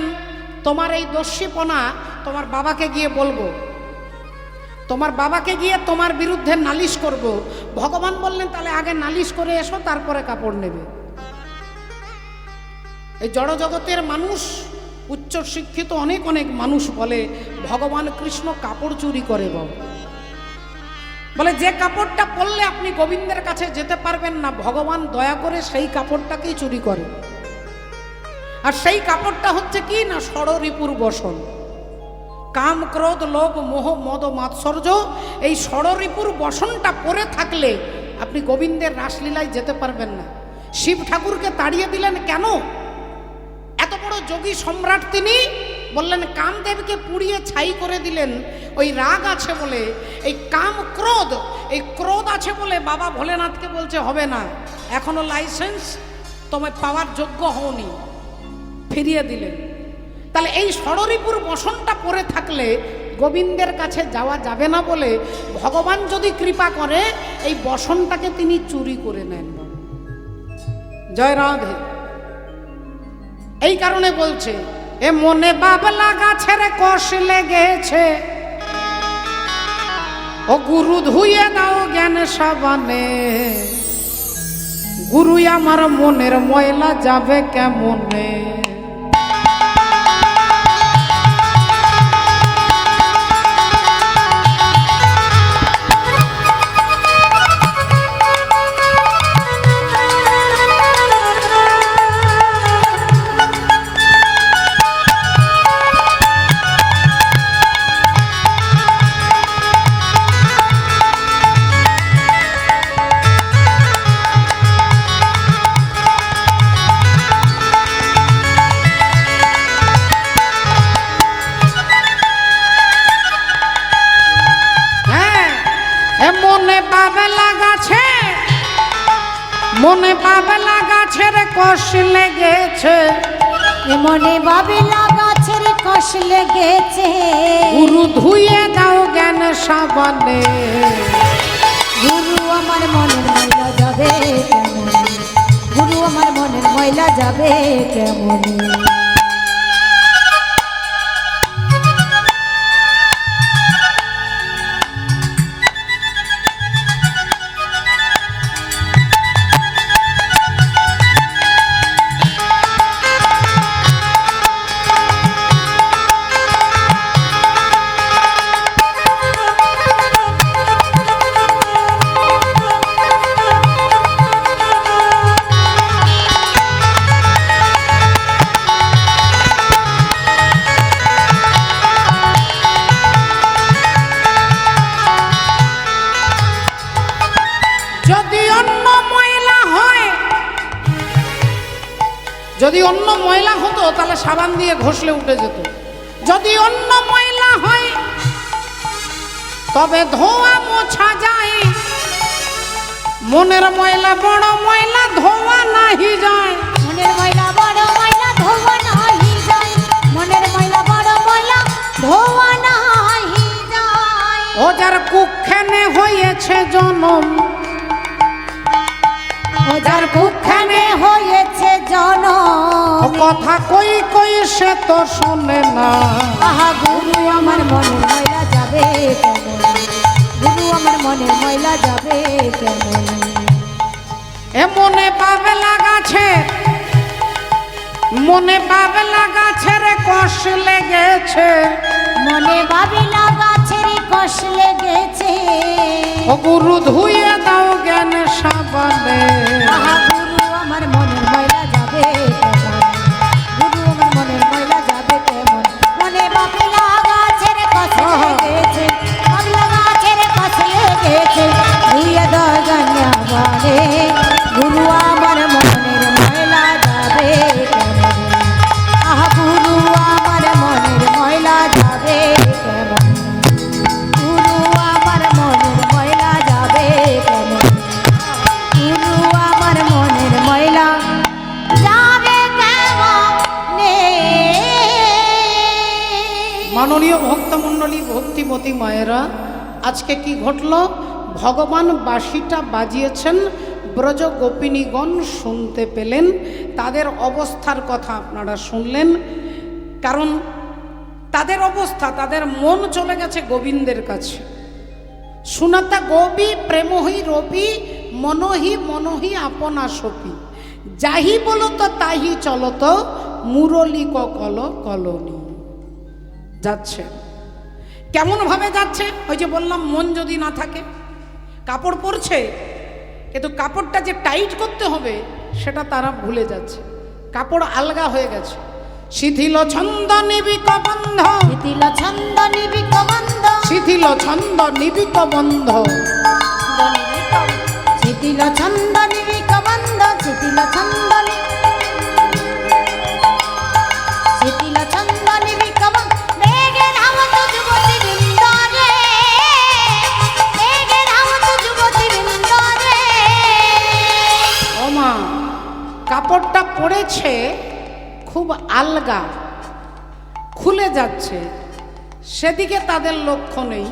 S1: তোমার এই দস্যিপনা তোমার বাবাকে গিয়ে বলবো, তোমার বাবাকে গিয়ে তোমার বিরুদ্ধে নালিশ করব। ভগবান বললেন, তাহলে আগে নালিশ করে এসো, তারপরে কাপড় নেবে। এই জড় জগতের মানুষ, উচ্চ শিক্ষিত অনেক অনেক মানুষ বলে ভগবান কৃষ্ণ কাপড় চুরি করে। বলে যে কাপড়টা পরলে আপনি গোবিন্দের কাছে যেতে পারবেন না, ভগবান দয়া করে সেই কাপড়টাকেই চুরি করে। আর সেই কাপড়টা হচ্ছে কি না, ষড়রিপুর বসন। কাম, ক্রোধ, লোভ, মোহ, মদ, মাৎসর্য, এই ষড়রিপুর বসনটা পরে থাকলে আপনি গোবিন্দের রাসলীলায় যেতে পারবেন না। শিব ঠাকুরকে তাড়িয়ে দিলেন কেন? এত বড় যোগী সম্রাট তিনি, বললেন কামদেবকে পুড়িয়ে ছাই করে দিলেন। ওই রাগ আছে বলে, এই কাম ক্রোধ, এই ক্রোধ আছে বলে বাবা ভোলেনাথকে বলছে হবে না, এখনো লাইসেন্স তোমায় পাওয়ার যোগ্য হওনি, ফিরিয়ে দিলেন। তাহলে এই ষড়রিপুর বসনটা পরে থাকলে গোবিন্দের কাছে যাওয়া যাবে না বলে ভগবান যদি কৃপা করে এই বসনটাকে তিনি চুরি করে নেন। জয় রাধে। এই কারণে বলছে, এ মনে বাবলা গাছের কষ লেগেছে, ও গুরু ধুয়ে দাও জ্ঞান সাবানে। গুরু আমার মনের ময়লা যাবে কেমনে। মনে বাবলা গাছের কষ লেগেছে,
S2: মনে বাবলা গাছের কষ লেগেছে।
S1: গুরু ধুয়ে দাও জ্ঞান সাবানে।
S2: গুরু আমার মনের ময়লা যাবে কেমন, গুরু আমার মনের ময়লা যাবে কেমন।
S1: যদি অন্য ময়লা হতো তাহলে সাবান দিয়ে ঘষলে উঠে যেত। যদি অন্য ময়লা হয় তবে ধোয়া মোছা যায়। মনের ময়লা বড় ময়লা ধোয়া নাহি যায়।
S2: মনের ময়লা বড় ময়লা ধোয়া নাহি যায়। মনের ময়লা বড় ময়লা ধোয়া নাহি যায়।
S1: ও যার কুক্ষেনে হয়েছে জনম,
S2: ও যার কুক্ষানে হয়েছে জন
S1: কথা কই কই সে তো শোনে না।
S2: আহা গুরু আমার মনের ময়লা যাবে কেমন, গুরু আমার মনের ময়লা যাবে কেমন।
S1: মনে পাবে লাগাছে, মনে পাবে লাগাছে রে কষ লেগেছে,
S2: মনে বাবিলা গাছের কষ লেগেছে।
S1: ও গুরু ধুয়ে দাও জ্ঞান সাবানে।
S2: আহা গুরু আমার মনের ময়লা যাবে কেমন, গুরু আমার মনের ময়লা যাবে কেমন। মনে বাবিলা গাছের কষ লেগেছে, বাবিলা গাছের কষ লেগেছে, ধুয়ে দাও জ্ঞান সাবানে। গুরু আমার মনের ময়লা যাবে কেমন, আহা গুরু আমার মনের ময়লা যাবে কেমন, গুরু আমার মনের ময়লা যাবে কেমন, গুরু আমার মনের ময়লা যাবে কেমনে।
S1: মাননীয় ভক্তমণ্ডলী, ভক্তিমতী মায়েরা, আজকে কি ঘটল? ভগবান বাঁশিটা বাজিয়েছেন, ব্রজ গোপিনীগণ শুনতে পেলেন, তাদের অবস্থার কথা আপনারা শুনলেন। কারণ তাদের অবস্থা, তাদের মন চলে গেছে গোবিন্দের কাছে। শুনাতা গোপী প্রেমহি রবি মনহি মনহি আপনা সপি, যাহি বলত তাহি চলত মুরলী কল কলনি। যাচ্ছে কেমন ভাবে যাচ্ছে? ওই যে বললাম, মন যদি না থাকে, কাপড় পরছে কিন্তু কাপড়টা যে টাইট করতে হবে সেটা তারা ভুলে যাচ্ছে, কাপড় আলগা হয়ে গেছে। শিথিল ছন্দ নিবিক বন্ধ,
S2: শিথিল ছন্দ নিবিক বন্ধ,
S1: শিথিল ছন্দ নিবিক বন্ধ,
S2: শিথিল ছন্দ নিবিক বন্ধ, শিথিল ছন্দ শিথিল ছন্দ নিবিক বন্ধ। বেগের হাওয়াত যুবতী বৃন্দ রে, বেগের হাওয়াত যুবতী বৃন্দ রে।
S1: ও মা, কাপড়টা পরেছে খুব আলগা, খুলে যাচ্ছে, সেদিকে তাদের লক্ষ্য নেই।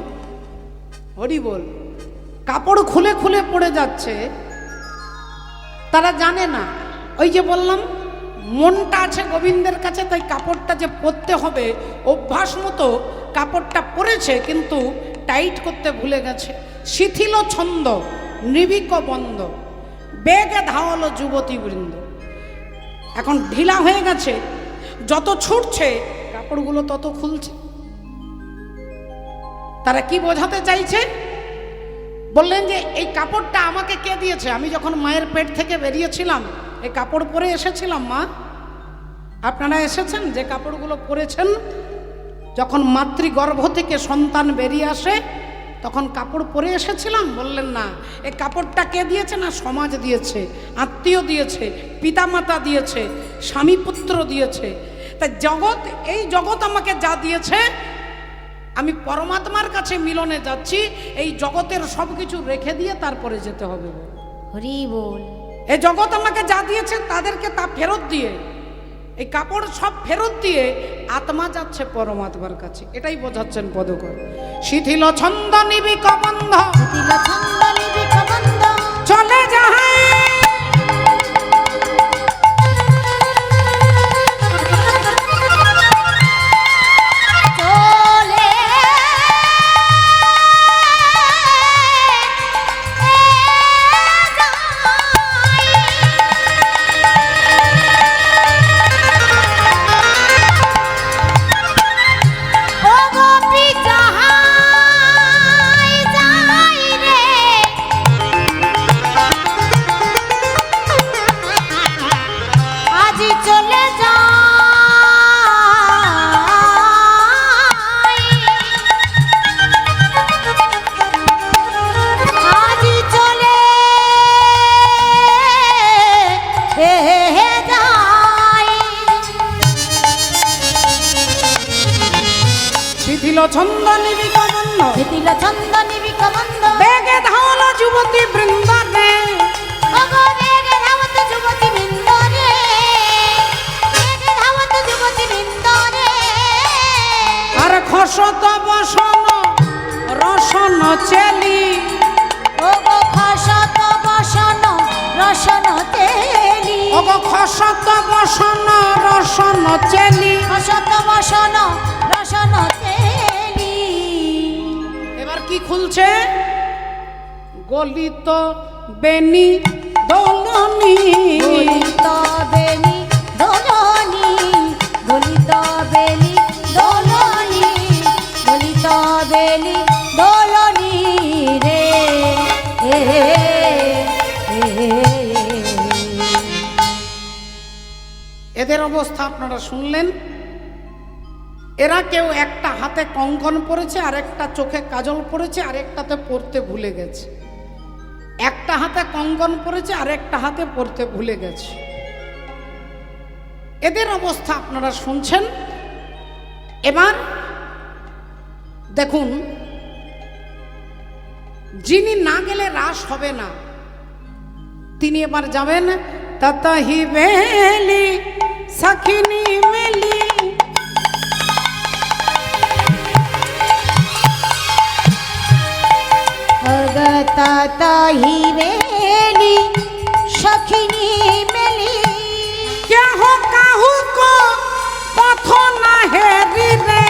S1: হরি বল, কাপড় খুলে খুলে পড়ে যাচ্ছে, তারা জানে না। ওই যে বললাম, মনটা আছে গোবিন্দের কাছে, তাই কাপড়টা যে পরতে হবে অভ্যাস মতো কাপড়টা পরেছে, কিন্তু টাইট করতে ভুলে গেছে। শিথিল ছন্দ নিবিক বন্ধ, বেগে ধাওয়ালো যুবতী বৃন্দ। এখন ঢিলা হয়ে গেছে, যত ছুটছে কাপড়গুলো তত খুলছে। তারা কি বোঝাতে চাইছে? বললেন যে এই কাপড়টা আমাকে কে দিয়েছে? আমি যখন মায়ের পেট থেকে বেরিয়েছিলাম এই কাপড় পরে এসেছিলাম। মা, আপনারা এসেছেন যে কাপড়গুলো পরেছেন, যখন মাতৃগর্ভ থেকে সন্তান বেরিয়ে আসে তখন কাপড় পরে এসেছিলাম? বললেন না। এই কাপড়টা কে দিয়েছে? না সমাজ দিয়েছে, আত্মীয় দিয়েছে, পিতামাতা দিয়েছে, স্বামী পুত্র দিয়েছে। তাই জগৎ, এই জগৎ আমাকে যা দিয়েছে, আমি পরমাত্মার কাছে মিলনে যাচ্ছি, এই জগতের সব কিছু রেখে দিয়ে তারপরে যেতে হবে।
S2: হরি বল।
S1: এই জগৎ আমাকে যা দিয়েছে তাদেরকে তা ফেরত দিয়ে, এই কাপড় সব ফেরত দিয়ে আত্মা যাচ্ছে পরমাত্মার কাছে। এটাই বোঝাচ্ছেন পদকর। শিথিল ছন্দ নিবিক বন্ধ,
S2: শিথিল ছন্দ নিবিক বন্ধ,
S1: চলে যাহাই
S2: চলে ও গোপী যাহাই যাই রে, আজি চলে যাই, আজি চলে যাই।
S1: শিথিল ছন্দ নিবিক বন্ধ,
S2: শিথিল ছন্দ নিবিক বন্ধ,
S1: বেগে ধাওয়ালো যুবতী বৃন্দনে।
S2: ওগো বেগে ধাওয়াত যুবতী বৃন্দ রে, বেগে ধাওয়াত যুবতী বৃন্দ রে।
S1: আর খসত বসন রসন চেলি,
S2: ওগো খসত বসন রসন তেলি
S1: অগ খসত বসন রসন চেলি।
S2: অসত বসন রসন তেলি।
S1: এবার কি খুলছে? গলিত বেনি দোলনি।
S2: গলিত বেনি দোলনি, গলিত বেলি দোলনি, গলিত বেলি দোলনি রে এ, এ, এ।
S1: এদের অবস্থা আপনারা শুনলেন। এরা কেউ একটা হাতে কঙ্কন পরেছে, আরেকটা চোখে কাজল পরেছে, আরেকটাতে পরতে ভুলে গেছে। একটা হাতে কঙ্কন পরেছে, আরেকটা হাতে পরতে ভুলে গেছে। এদের অবস্থা আপনারা শুনছেন। এবার দেখুন, যিনি না গেলে রাস হবে না, তিনি এবার যাবেন। ততহি বেলি সখিনী মেলি।
S2: ততহি বেলি সখিনী মেলি।
S1: কেহ কাহু কো পথ না হেরিবে।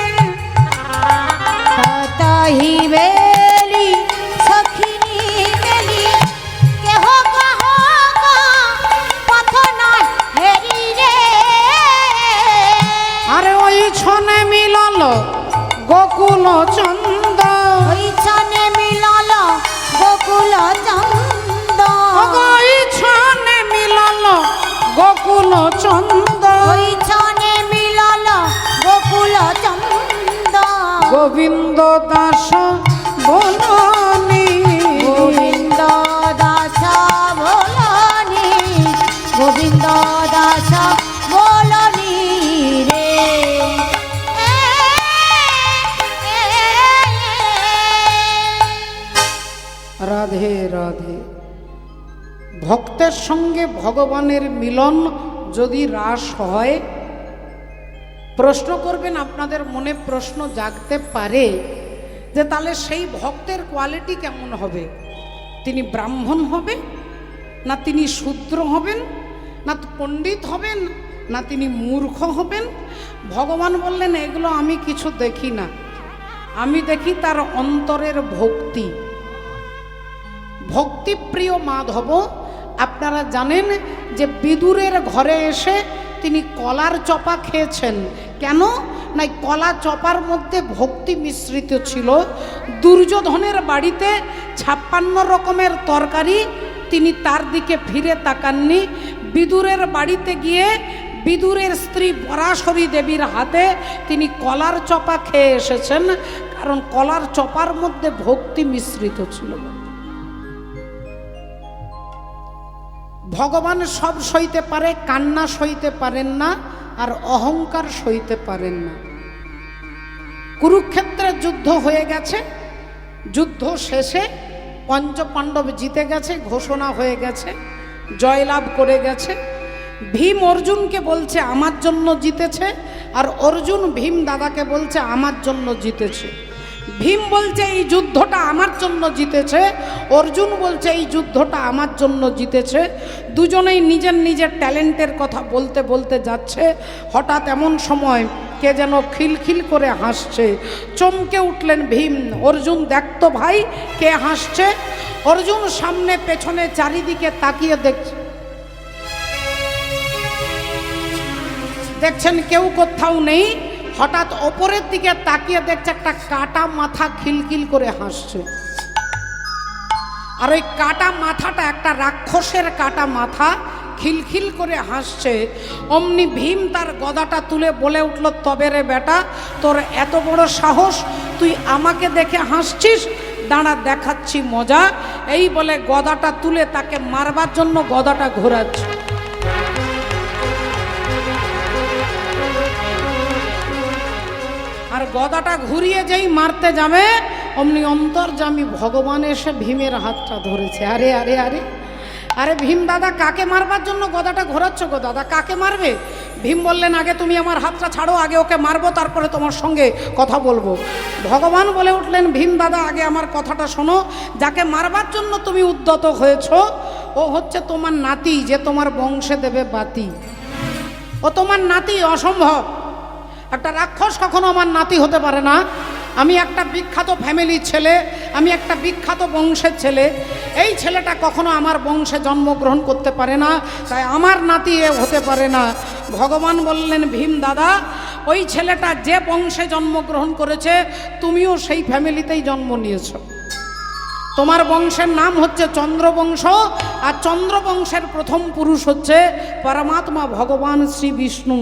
S2: ততহি বেলি সখিনী মেলি, কেহ কাহ পথ না হেরি রে।
S1: আরে ওই ছনে মিলল গোকুল চন্দ।
S2: ওই ছনে মিলল গোকুল চন্দ।
S1: ওই ছনে মিলল গোকুল চন্দ।
S2: ওই ছনে মিলল গোকুল চন্দ।
S1: গোবিন্দ দাস বলনি।
S2: গোবিন্দ দাস বলনি, গোবিন্দ দাস বলনি রে এ, এ, এ।
S1: রাধে রাধে। ভক্তের সঙ্গে ভগবানের মিলন যদি রাস হয়, প্রশ্ন করবেন, আপনাদের মনে প্রশ্ন জাগতে পারে যে তাহলে সেই ভক্তের কোয়ালিটি কেমন হবে? তিনি ব্রাহ্মণ হবে, না তিনি শূদ্র হবেন, না পণ্ডিত হবেন, না তিনি মূর্খ হবেন? ভগবান বললেন, এগুলো আমি কিছু দেখি না, আমি দেখি তার অন্তরের ভক্তি। ভক্তিপ্রিয় মাধব। আপনারা জানেন যে বিদুরের ঘরে এসে তিনি কলার চপা খেয়েছেন। কেন? না, কলা চপার মধ্যে ভক্তি মিশ্রিত ছিল। দুর্যোধনের বাড়িতে 56 রকমের তরকারি, তিনি তার দিকে ফিরে তাকাননি। বিদুরের বাড়িতে গিয়ে বিদুরের স্ত্রী পরাশরী দেবীর হাতে তিনি কলার চপা খেয়ে এসেছেন, কারণ কলার চপার মধ্যে ভক্তি মিশ্রিত ছিল। ভগবান সব সইতে পারে, কান্না সইতে পারেন না, আর অহংকার সইতে পারেন না। কুরুক্ষেত্রে যুদ্ধ হয়ে গেছে, যুদ্ধ শেষে পঞ্চপাণ্ডব জিতে গেছে, ঘোষণা হয়ে গেছে, জয়লাভ করে গেছে। ভীম অর্জুনকে বলছে আমার জন্য জিতেছে, আর অর্জুন ভীম দাদাকে বলছে আমার জন্য জিতেছে। ভীম বলছে এই যুদ্ধটা আমার জন্য জিতেছে, অর্জুন বলছে এই যুদ্ধটা আমার জন্য জিতেছে। দুজনেই নিজের নিজের ট্যালেন্টের কথা বলতে বলতে যাচ্ছে। হঠাৎ এমন সময় কে যেন খিলখিল করে হাসছে। চমকে উঠলেন ভীম। অর্জুন, দেখতো ভাই কে হাসছে। অর্জুন সামনে পেছনে চারিদিকে তাকিয়ে দেখছেন কেউ কোথাও নেই। হঠাৎ ওপরের দিকে তাকিয়ে দেখছে একটা কাটা মাথা খিলখিল করে হাসছে। আর ওই কাটা মাথাটা একটা রাক্ষসের কাটা মাথা, খিলখিল করে হাসছে। অমনি ভীম তার গদাটা তুলে বলে উঠল, তবে রে বেটা, তোর এত বড় সাহস, তুই আমাকে দেখে হাসছিস? দাঁড়া, দেখাচ্ছি মজা। এই বলে গদাটা তুলে তাকে মারবার জন্য গদাটা ঘোরাচ্ছে। আর গদাটা ঘুরিয়ে যেই মারতে যাবে, অমনি অন্তর্যামী ভগবান এসে ভীমের হাতটা ধরেছে। আরে আরে আরে আরে ভীম দাদা, কাকে মারবার জন্য গদাটা ঘোরাচ্ছ গো দাদা? কাকে মারবে? ভীম বললেন, আগে তুমি আমার হাতটা ছাড়ো, আগে ওকে মারবো, তারপরে তোমার সঙ্গে কথা বলবো। ভগবান বলে উঠলেন, ভীম দাদা, আগে আমার কথাটা শোনো। যাকে মারবার জন্য তুমি উদ্যত হয়েছ, ও হচ্ছে তোমার নাতি, যে তোমার বংশে দেবে বাতি। ও তোমার নাতি, অসম্ভব। একটা রাক্ষস কখনো আমার নাতি হতে পারে না। আমি একটা বিখ্যাত ফ্যামিলির ছেলে, আমি একটা বিখ্যাত বংশের ছেলে, এই ছেলেটা কখনো আমার বংশে জন্মগ্রহণ করতে পারে না, তাই আমার নাতি এ হতে পারে না। ভগবান বললেন, ভীম দাদা, ওই ছেলেটা যে বংশে জন্মগ্রহণ করেছে তুমিও সেই ফ্যামিলিতেই জন্ম নিয়েছ। তোমার বংশের নাম হচ্ছে চন্দ্রবংশ, আর চন্দ্রবংশের প্রথম পুরুষ হচ্ছে পরমাত্মা ভগবান শ্রী বিষ্ণু।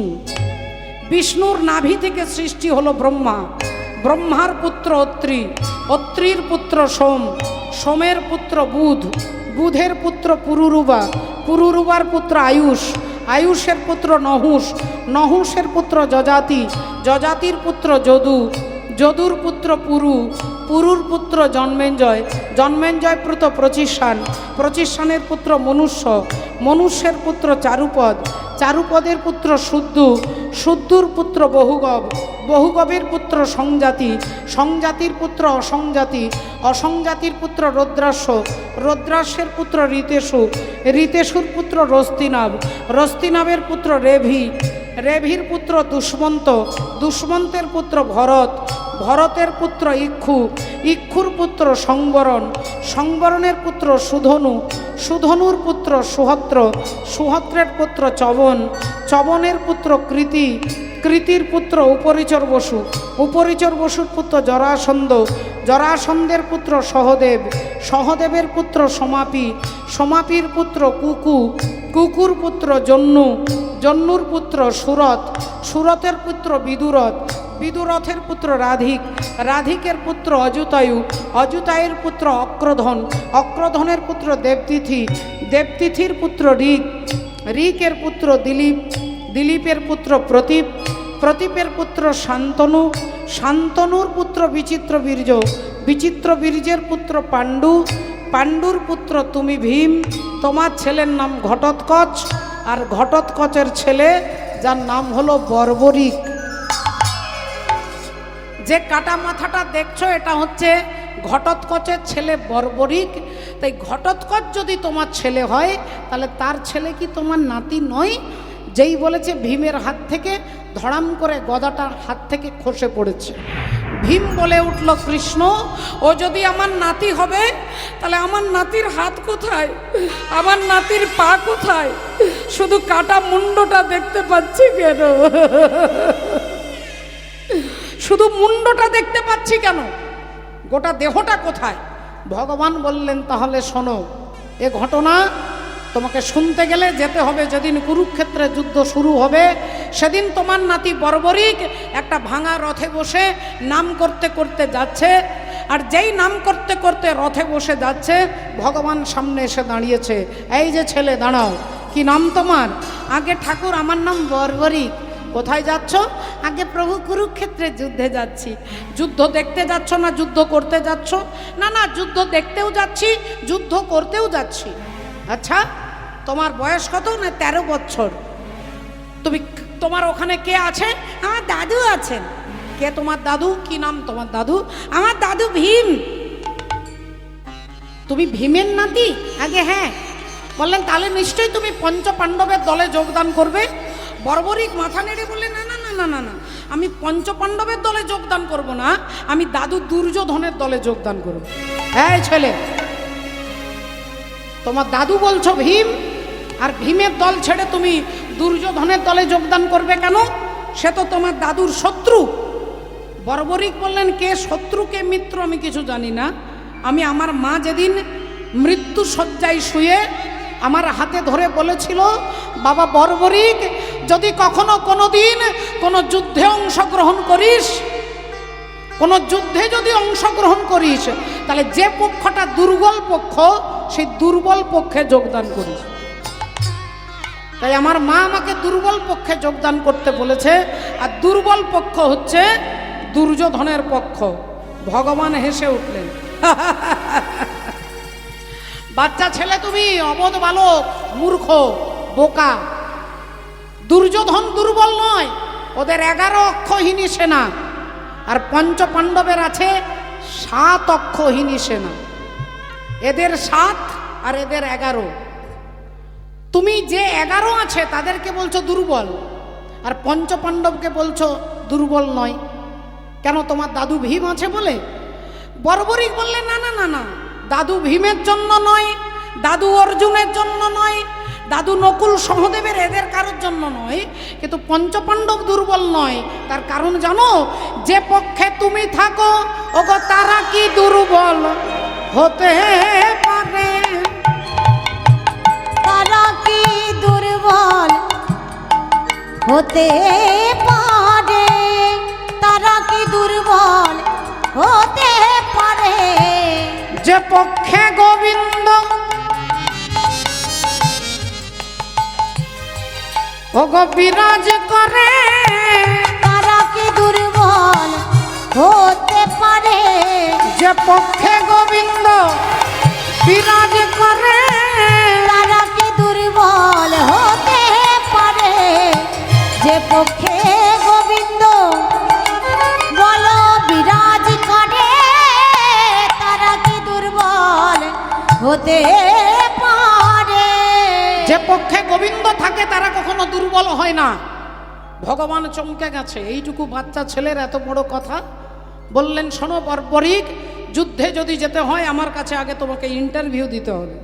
S1: বিষ্ণুর নাভি থেকে সৃষ্টি হলো ব্রহ্মা, ব্রহ্মার পুত্র অত্রি, অত্রির পুত্র সোম, সোমের পুত্র বুধ, বুধের পুত্র পুরুরুবা, পুরুরুবার পুত্র আয়ুষ, আয়ুষের পুত্র নহুষ, নহুষের পুত্র যজাতি, যজাতির পুত্র যদু, যদুর পুত্র পুরু, পুরুর পুত্র জন্মেঞ্জয়, জন্মেঞ্জয় পুত্র প্রচিষ্ঠান, প্রচিষ্ঠানের পুত্র মনুষ্য, মনুষ্যের পুত্র চারুপদ, চারুপদের পুত্র শুদ্ধু, শুদ্ধুর পুত্র বহুগব, বহুগবের পুত্র সংজাতি, সংজাতির পুত্র অসংজাতি, অসংজাতির পুত্র রৌদ্রাস্য, রৌদ্রাস্যের পুত্র ঋতেশু, ঋতেশুর পুত্র রস্তিনাভ, রস্তিনাভের পুত্র রেভি, রেভির পুত্র দুষ্মন্ত, দুষ্মন্তের পুত্র ভরত, ভরতের পুত্র ইক্ষু, ইক্ষুর পুত্র সংবরণ, সংবরণের পুত্র সুধনু, সুধনুর পুত্র সুহত্র, সুহত্রের পুত্র চবন, চবনের পুত্র কৃতি, কৃতির পুত্র উপরিচর বসু, উপরিচর বসুর পুত্র জরাসন্ধ, জরাসন্ধের পুত্র সহদেব, সহদেবের পুত্র সমাপি, সমাপির পুত্র কুকু, কুকুর পুত্র জন্নু, জন্নুর পুত্র সুরত, সুরতের পুত্র বিদুরথ, বিদুরথের পুত্র রাধিক, রাধিকের পুত্র অযুতায়ু, অযুতায়ের পুত্র অক্রধন, অক্রধনের পুত্র দেবতিথি, দেবতিথির পুত্র ঋক, ঋকের পুত্র দিলীপ, দিলীপের পুত্র প্রতীপ, প্রতীপের পুত্র শান্তনু, শান্তনুর পুত্র বিচিত্র বীর্য, বিচিত্র বীর্যের পুত্র পাণ্ডু, পাণ্ডুর পুত্র তুমি ভীম। তোমার ছেলের নাম ঘটোৎকচ, আর ঘটোৎকচের ছেলে যার নাম হলো বর্বরিক। যে কাটা মাথাটা দেখছো এটা হচ্ছে ঘটোৎকচের ছেলে বর্বরিক। তাই ঘটোৎকচ যদি তোমার ছেলে হয় তাহলে তার ছেলে কি তোমার নাতি নয়? যেই বলেছে ভীমের হাত থেকে ধড়াম করে গদাটার হাত থেকে খসে পড়েছে। ভীম বলে উঠল, কৃষ্ণ, ও যদি আমার নাতি হবে তাহলে আমার নাতির হাত কোথায়, আমার নাতির পা কোথায়? শুধু কাটা মুন্ডটা দেখতে পাচ্ছি কেন? শুধু মুন্ডটা দেখতে পাচ্ছি কেন? গোটা দেহটা কোথায়? ভগবান বললেন, তাহলে শোনো, এ ঘটনা তোমাকে শুনতে গেলে যেতে হবে যেদিন কুরুক্ষেত্রে যুদ্ধ শুরু হবে। সেদিন তোমার নাতি বর্বরিক একটা ভাঙা রথে বসে নাম করতে করতে যাচ্ছে, আর যেই নাম করতে করতে রথে বসে যাচ্ছে ভগবান সামনে এসে দাঁড়িয়েছে। এই যে ছেলে, দাঁড়াও, কি নাম তোমার? আগে ঠাকুর, আমার নাম বর্বরিক। কোথায় যাচ্ছ? আগে প্রভু কুরুক্ষেত্রে যুদ্ধে যাচ্ছি। যুদ্ধ দেখতে যাচ্ছ না যুদ্ধ করতে যাচ্ছ? না না, যুদ্ধ দেখতেও যাচ্ছি, যুদ্ধ করতেও যাচ্ছি। আচ্ছা, তোমার বয়স কত? না 13 বছর। তোমার ওখানে কে আছে? আমার দাদু আছেন। কে তোমার দাদু? কি নাম তোমার দাদু? আমার দাদু ভীম। তুমি ভীমের নাতি? আগে হ্যাঁ। বললেন, তাহলে নিশ্চয়ই তুমি পঞ্চ পাণ্ডবের দলে যোগদান করবে। বর্বরিক মাথা নেড়ে বললেন, না না না না না না, আমি পঞ্চ পাণ্ডবের দলে যোগদান করব না, আমি দাদু দুর্যোধনের দলে যোগদান করব। হ্যাঁ ছেলে, তোমার দাদু বলছো ভীম, আর ভীমের দল ছেড়ে তুমি দুর্যোধনের দলে যোগদান করবে কেন? সে তো তোমার দাদুর শত্রু। বর্বরিক বললেন, কে শত্রু কে মিত্র আমি কিছু জানি না। আমি আমার মা যেদিন মৃত্যু শয্যায় শুয়ে আমার হাতে ধরে বলেছিল, বাবা বর্বরিক, যদি কখনো কোনো দিন কোনো যুদ্ধে অংশগ্রহণ করিস, কোনো যুদ্ধে যদি অংশগ্রহণ করিস, তাহলে যে পক্ষটা দুর্বল পক্ষ সেই দুর্বল পক্ষে যোগদান করিস। তাই আমার মা আমাকে দুর্বল পক্ষে যোগদান করতে বলেছে, আর দুর্বল পক্ষ হচ্ছে দুর্যোধনের পক্ষ। ভগবান হেসে উঠলেন, বাচ্চা ছেলে তুমি, অবোধ বালক, মূর্খ, বোকা। দুর্যোধন দুর্বল নয়, ওদের 11 অক্ষহীনী সেনা, আর পঞ্চ পাণ্ডবের আছে 7 অক্ষহীনী সেনা। এদের 7 আর এদের 11। তুমি যে 11 আছে তাদেরকে বলছো দুর্বল, আর পঞ্চপাণ্ডবকে বলছো দুর্বল নয় কেন? তোমার দাদু ভীম আছে বলে? বর্বরিক বললে না না না না, দাদু ভীমের জন্য নয়, দাদু অর্জুনের জন্য নয়, দাদু নকুল সহদেবের এদের কারোর জন্য নয়, কিন্তু পঞ্চপাণ্ডব দুর্বল নয়। তার কারণ জানো? যে পক্ষে তুমি থাকো ওগো তারা কি দুর্বল হতে পারে?
S2: তারা কি দুর্বল হতে পারে? তারা কি দুর্বল হতে পারে?
S1: যে পক্ষে গোবিন্দ ওগো বিরাজ করে,
S2: তারা কি দুর্বল হতে পারে?
S1: যে পক্ষে গোবিন্দ বিরাজ করে,
S2: তারা কি দুর্বল হতে পারে? যে পক্ষে গোবিন্দ বলো বিরাজ করে, তারা কি দুর্বল হতে পারে?
S1: যে পক্ষে গোবিন্দ থাকে তারা কখনো দুর্বল হয় না। ভগবান চমকে গেছে, এইটুকু বাচ্চা ছেলের এত বড় কথা বললেন। শোনো বর্বরিক, যুদ্ধে যদি যেতে হয় আমার কাছে আগে তোমাকে ইন্টারভিউ দিতে হবে,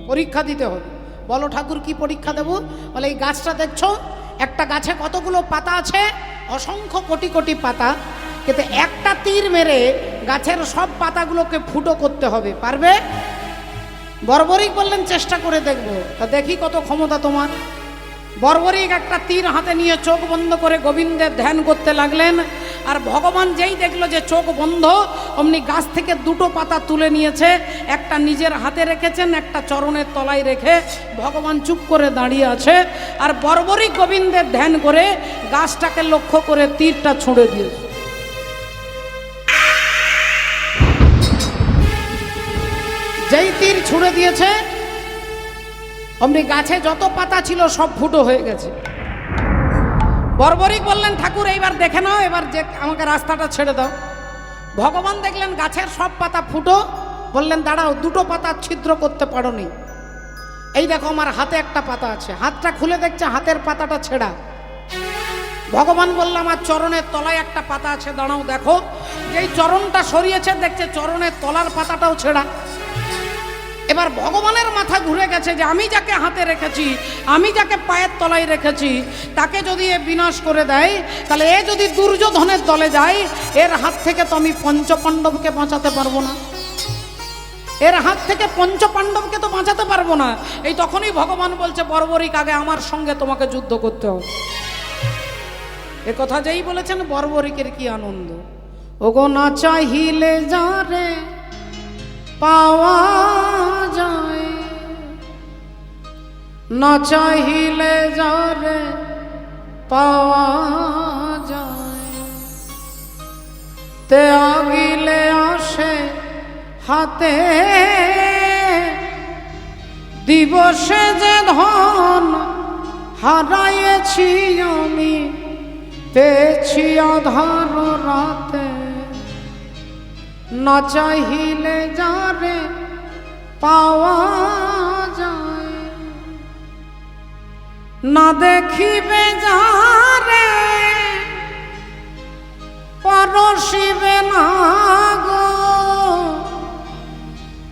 S1: পরীক্ষা দিতে হবে। বলো ঠাকুর কি পরীক্ষা দেব? বলে এই গাছটা দেখছো, একটা গাছে কতগুলো পাতা আছে? অসংখ্য কোটি কোটি পাতা, কিন্তু একটা তীর মেরে গাছের সব পাতাগুলোকে ফুটো করতে হবে, পারবে? বর্বরিক বললেন চেষ্টা করে দেখবো। তা দেখি কত ক্ষমতা তোমার। বর্বরিক একটা তীর হাতে নিয়ে চোখ বন্ধ করে গোবিন্দের ধ্যান করতে লাগলেন। আর ভগবান যেই দেখলো যে চোখ বন্ধ, অমনি গাছ থেকে দুটো পাতা তুলে নিয়েছে, একটা নিজের হাতে রেখেছেন, একটা চরণের তলায় রেখে ভগবান চুপ করে দাঁড়িয়ে আছে। আর বর্বরিক গোবিন্দের ধ্যান করে গাছটাকে লক্ষ্য করে তীরটা ছুঁড়ে দিয়েছে। যেই তীর ছুঁড়ে দিয়েছে অমনি গাছে যত পাতা ছিল সব ফুটো হয়ে গেছে। বর্বরিক বললেন ঠাকুর এইবার দেখে নাও, এবার যে আমাকে রাস্তাটা ছেড়ে দাও। ভগবান দেখলেন গাছের সব পাতা ফুটো, বললেন দাঁড়াও, দুটো পাতা ছিদ্র করতে পারোনি। এই দেখো আমার হাতে একটা পাতা আছে। হাতটা খুলে দেখছে হাতের পাতাটা ছেঁড়া। ভগবান বললাম আমার চরণের তলায় একটা পাতা আছে, দাঁড়াও দেখো। যেই চরণটা সরিয়েছে দেখছে চরণের তলার পাতাটাও ছেঁড়া। এবার ভগবানের মাথা ঘুরে গেছে যে আমি যাকে হাতে রেখেছি, আমি যাকে পায়ের তলায় রেখেছি, তাকে যদি এ বিনাশ করে দেয়, তাহলে এ যদি দুর্যোধনের দলে যায়, এর হাত থেকে তো আমি পঞ্চপাণ্ডবকে বাঁচাতে পারবো না, এর হাত থেকে পঞ্চপাণ্ডবকে তো বাঁচাতে পারবো না। এই তখনই ভগবান বলছে বর্বরিক আগে আমার সঙ্গে তোমাকে যুদ্ধ করতে হবে। এ কথা যেই বলেছেন বর্বরিকের কি আনন্দ। ওগো না চাহিলে যারে পাওয়া যায়, না চাহিলে যারে পাওয়া যায়, তে আগিলে আসে হাতে, দিবসে যে ধন হারাইছি আমি, পেয়েছি আধার রাতে। না চাহিলে যারে পাওয়া যায়, না দেখিবে যারে পরশিবে না গো,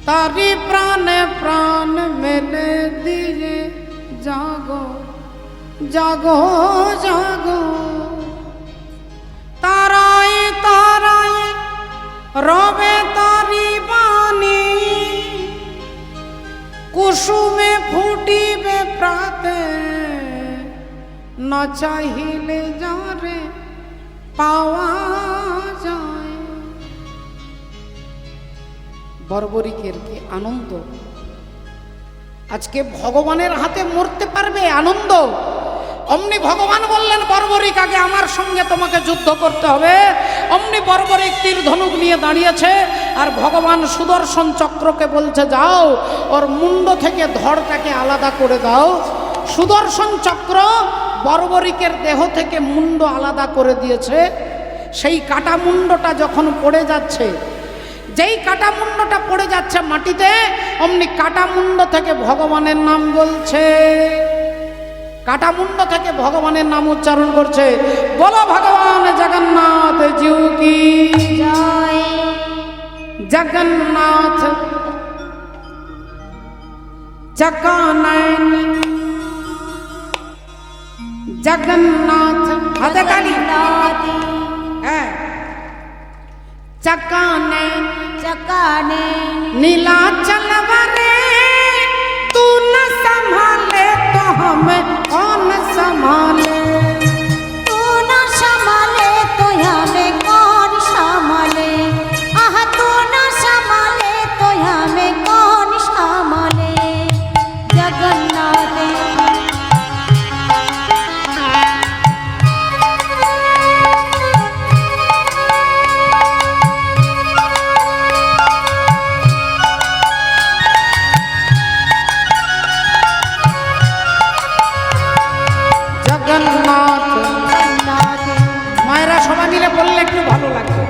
S1: তারি প্রাণে প্রাণ মেলে দিয়ে জাগো জাগো জাগো। তারাই তারাই রবে তারি বাণী, কুসুমে ফুটিবে প্রাতে, না চাহিলে যারে পাওয়া যায়। বর্বরিকের কি আনন্দ! আজকে ভগবানের হাতে মরতে পারবে, আনন্দ। অমনি ভগবান বললেন বর্বরিক আগে আমার সঙ্গে তোমাকে যুদ্ধ করতে হবে। অমনি বর্বরিক তীর ধনুক নিয়ে দাঁড়িয়েছে, আর ভগবান সুদর্শন চক্রকে বলছে যাও ওর মুন্ড থেকে ধড়টাকে আলাদা করে দাও। সুদর্শন চক্র বর্বরিকের দেহ থেকে মুন্ড আলাদা করে দিয়েছে। সেই কাটা মুন্ডটা যখন পড়ে যাচ্ছে, যেই কাটা মুন্ডটা পড়ে যাচ্ছে মাটিতে, অমনি কাটা মুন্ড থেকে ভগবানের নাম বলছে কাটামুন্ড থেকে ভগবানের নাম উচ্চারণ করছে, বলো ভগবান জগন্নাথ জিউ কি
S2: জয়।
S1: জগন্নাথ চকানয়ন জগন্নাথ হাতে তালি, হ্যাঁ চকানয়ন
S2: चकाने
S1: नीलाचल वरे तू न संभाले तो हमें कौन संभाले।
S2: तू न संभाले तो हमें कौन संभाले। आह तू न संभाले तो हमें कौन संभाले। जगन्नाथ
S1: জগন্নাথ মায়েরা সবাই মিলে বললে একটু ভালো লাগবে।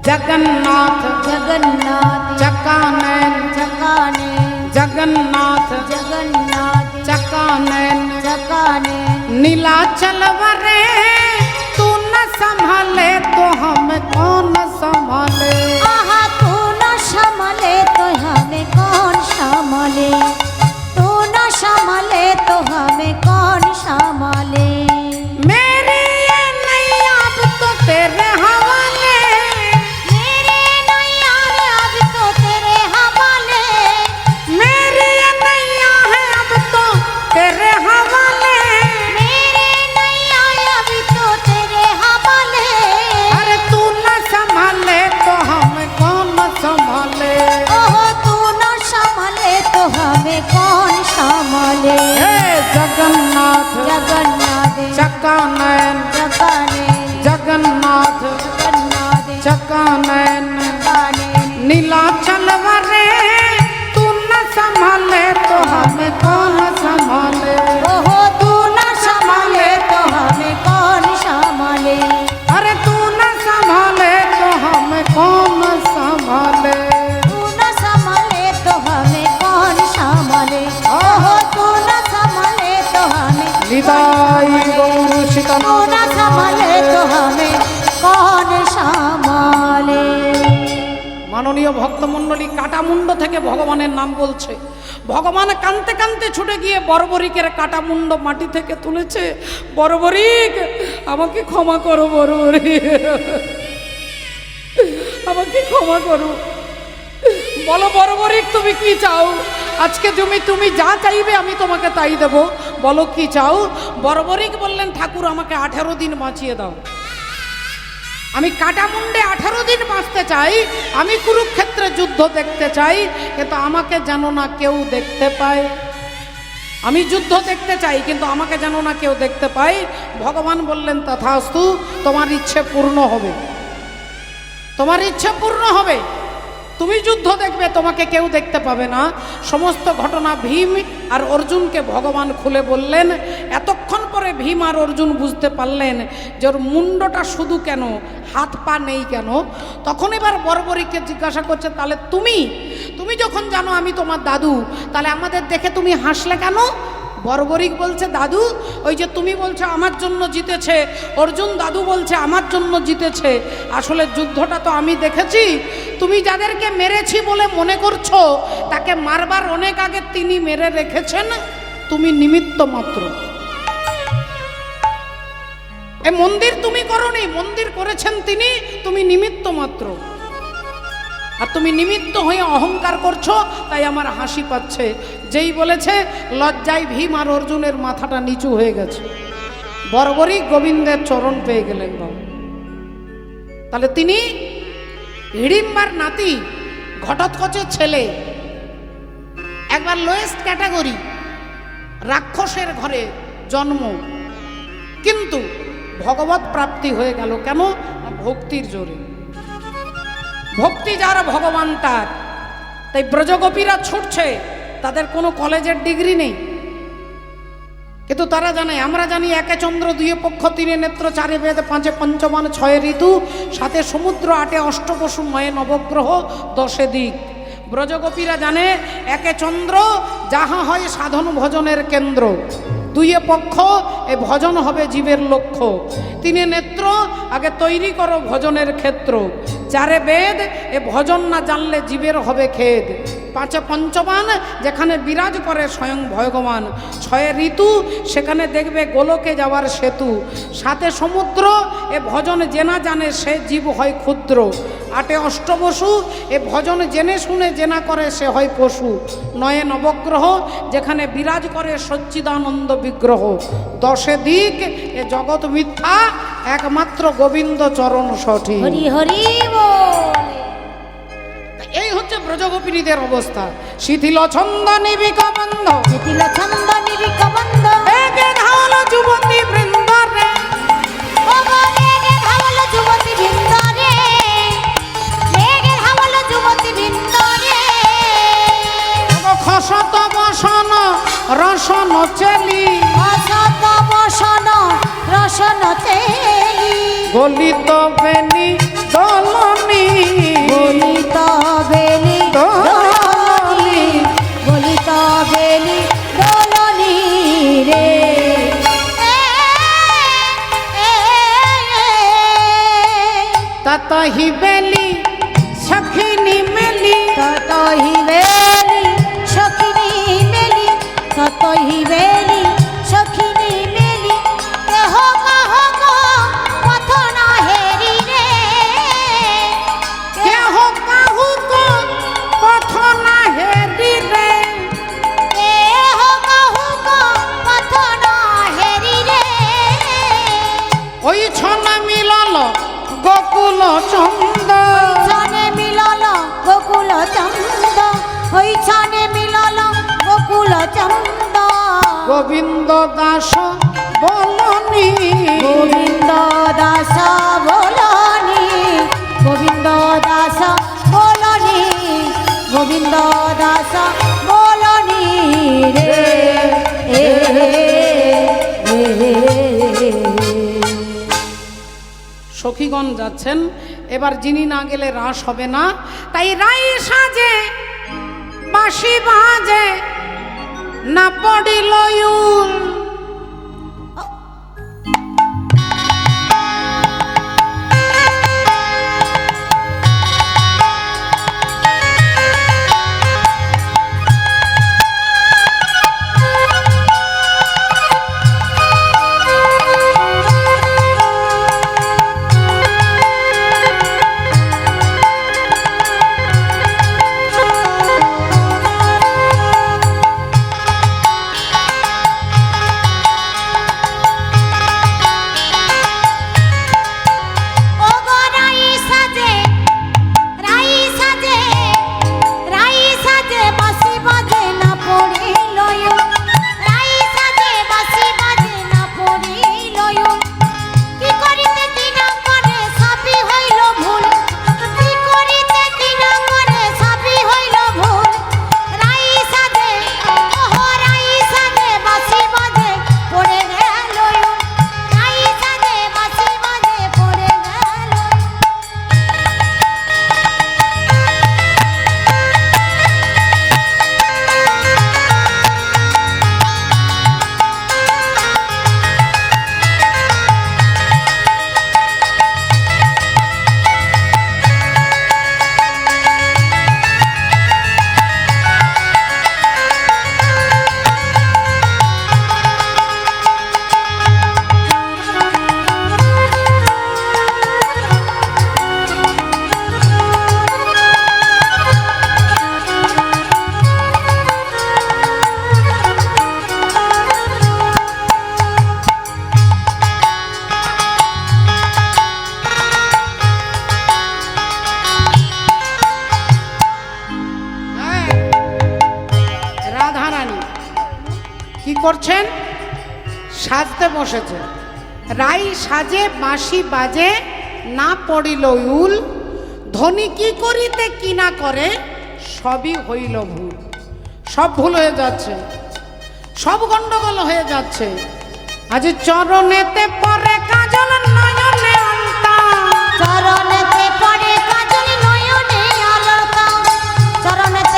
S1: জগন্নাথ
S2: जगन्नाथ
S1: চকানয়ন
S2: चकाने
S1: जगन्नाथ
S2: जगन्नाथ
S1: चकानयन
S2: चकाने
S1: नीलाचल वरे तू न संभाले तो हम कौन संभाले।
S2: आहा तू न संभाले तो हमें कौन संभाले। तू न संभाले तो हमें कौन संभाले।
S1: मेरी ये नैया अब तो तेरे हवाले।
S2: मेरे नैया रे अब तो तेरे हवाले।
S1: मेरी ये नैया है अब तो तेरे हवाले।
S2: मेरे नैया अब तो तेरे हवाले।
S1: अरे तू न संभाले तो हम कौन संभाले।
S2: ओहो तू न संभाले तो हमें कौन संभाले।
S1: हे जगन्नाथ
S2: जगन्नाथ
S1: चकानयन
S2: चकाने
S1: जगन्नाथ
S2: जगन्नाथ
S1: चकानयन
S2: चकाने
S1: नीलाचल वरे तू न संभाले तो हमें कौन संभाले।
S2: ओहो तू न संभाले तो हमें कौन संभाले।
S1: अरे तू न संभाले तो हमें कौन संभाले।
S2: तू न संभाले तो हमें कौन संभाले। ओहो तू न संभाले तो हमें
S1: निताई गौर
S2: तू न
S1: सीतानाथ
S2: संभाले तो हमें कौन संभाले।
S1: মাননীয় ভক্তমণ্ডলী কাটামুন্ড থেকে ভগবানের নাম বলছে। ভগবান কানতে কানতে ছুটে গিয়ে বর্বরিকের কাটামুন্ড মাটি থেকে তুলেছে। বর্বরিক আমাকে ক্ষমা করো, বর্বরিক আমাকে ক্ষমা করো। বলো বর্বরিক তুমি কি চাও? আজকে তুমি যা চাইবে আমি তোমাকে তাই দেব। বলো কি চাও? বর্বরিক বললেন, ঠাকুর আমাকে 18 দিন বাঁচিয়ে দাও। আমি কাটামুন্ডে 18 দিন বাঁচতে চাই। আমি কুরুক্ষেত্রে যুদ্ধ দেখতে চাই, কিন্তু আমাকে যেন না কেউ দেখতে পায়। আমি যুদ্ধ দেখতে চাই, কিন্তু আমাকে যেন না কেউ দেখতে পায়। ভগবান বললেন, তথাস্তু, তোমার ইচ্ছে পূর্ণ হবে, তোমার ইচ্ছে পূর্ণ হবে। তুমি যুদ্ধ দেখবে, তোমাকে কেউ দেখতে পাবে না। সমস্ত ঘটনা ভীম আর অর্জুনকে ভগবান খুলে বললেন। এতক্ষণ পরে ভীম আর অর্জুন বুঝতে পারলেন যে ওর মুন্ডটা শুধু কেন, হাত পা নেই কেন। তখন এবার বর্বরিককে জিজ্ঞাসা করছে, তাহলে তুমি যখন জানো আমি তোমার দাদু, তাহলে আমাদের দেখে তুমি হাসলে কেন? বর্বরিক বলছে, দাদু ওই যে তুমি বলছো আমার জন্য জিতেছে, অর্জুন দাদু বলছে আমার জন্য জিতেছে। আসলে যুদ্ধটা তো আমি দেখেছি। তুমি যাদেরকে মেরেছি বলে মনে করছো, তাকে মারবার অনেক আগে তিনি মেরে রেখেছেন, তুমি নিমিত্ত মাত্র। এই মন্দির তুমি করোনি, মন্দির করেছেন তিনি, তুমি নিমিত্ত মাত্র। আর তুমি নিমিত্ত হয়ে অহংকার করছো, তাই আমার হাসি পাচ্ছে। যেই বলেছে, লজ্জায় ভীম আর অর্জুনের মাথাটা নিচু হয়ে গেছে। বর্বরিক গোবিন্দের চরণ পেয়ে গেলেন বাবু। তাহলে তিনি হিড়িম্বার নাতি, ঘটোৎকচের ছেলে, একবার লোয়েস্ট ক্যাটাগরি, রাক্ষসের ঘরে জন্ম, কিন্তু ভগবত প্রাপ্তি হয়ে গেল কেন? ভক্তির জোরে। ভক্তি যার ভগবান তার। তাই ব্রজগোপীরা ছুটছে, তাদের কোনো কলেজের ডিগ্রি নেই, কিন্তু তারা জানে, আমরা জানি একে চন্দ্র, দুয়ে পক্ষ, তিনে নেত্র, চারে বেদ, পাঁচে পঞ্চমান, ছয়ে ঋতু, সাতে সমুদ্র, আটে অষ্টবসু, নয়ে নবগ্রহ, 10 দিক। ব্রজগোপীরা জানে একে চন্দ্র যাহা হয় সাধন ভজনের কেন্দ্র, দুইয়ে পক্ষ এ ভজন হবে জীবের লক্ষ্য, তিনে নেত্র আগে তৈরি করো ভজনের ক্ষেত্র, চারে বেদ এ ভজন না জানলে জীবের হবে খেদ, পাঁচে পঞ্চবান যেখানে বিরাজ করে স্বয়ং ভগবান, ছয়ে ঋতু সেখানে দেখবে গোলকে যাওয়ার সেতু, সাতে সমুদ্র এ ভজন জেনা জানে সে জীব হয় ক্ষুদ্র, আটে অষ্টবসু এ ভজন জেনে শুনে জেনা করে সে হয় পশু, নয়ে নবগ্রহ যেখানে বিরাজ করে সচ্চিদানন্দ বিগ্রহ, দশে দিক এ জগৎ মিথ্যা একমাত্র গোবিন্দ চরণ সঠিক।
S2: হরি হরি বল।
S1: এই হচ্ছে ব্রজগোপিনীদের অবস্থা। শিথিল ছন্দ নিবিক বন্ধ,
S2: শিথিল ছন্দ নিবিক বন্ধ,
S1: বেগে ধাওল যুবতী বৃন্দ রে,
S2: ও গো বেগে ধাওল যুবতী বৃন্দ রে, বেগে ধাওল যুবতী বৃন্দ রে,
S1: খসত বসন রসন চেলি,
S2: অসত বসন রসন তেলি,
S1: গলিত বেনি দলনি,
S2: গলিত বেলি দোলনি, গলিত বেলি দোলনি রে।
S1: ততহি বেলি সখিনী মেলি,
S2: ততহি বেলি সখিনী মেলি, ততহি বেলি সখিনী মেলি, কেহ কাহ পথ না হেরি রে,
S1: কেহ কাহু কো পথ না হেরি রে,
S2: কেহ কাহ পথ না হেরি রে,
S1: ওই ছন মিলল গোকুল চন্দ,
S2: ছানে মিলল গোকুল চন্দ, ওই ছানে মিলল গোকুল চন্দ,
S1: গোবিন্দ দাস বলনি,
S2: গোবিন্দ দাস বলনি, গোবিন্দ দাস বলনি, গোবিন্দ দাস বলনি রে।
S1: সখীগণ যাচ্ছেন, এবার যিনি না গেলে রাস হবে না, তাই রাই সাজে বাঁশি বাজে না পড়িল ইউল, করছেন? সাজতে বসেছে। রাই সাজে বাঁশি বাজে না পড়িল উল, ধনী কি করিতে কি না করে সবই হইল ভুল। সব ভুল হয়ে যাচ্ছে, সব গন্ডগোল হয়ে যাচ্ছে। আজ চরণেতে পরে কাজল নয়নে আলতা,
S2: চরণেতে পরে কাজল নয়নে আলতা, চরণেতে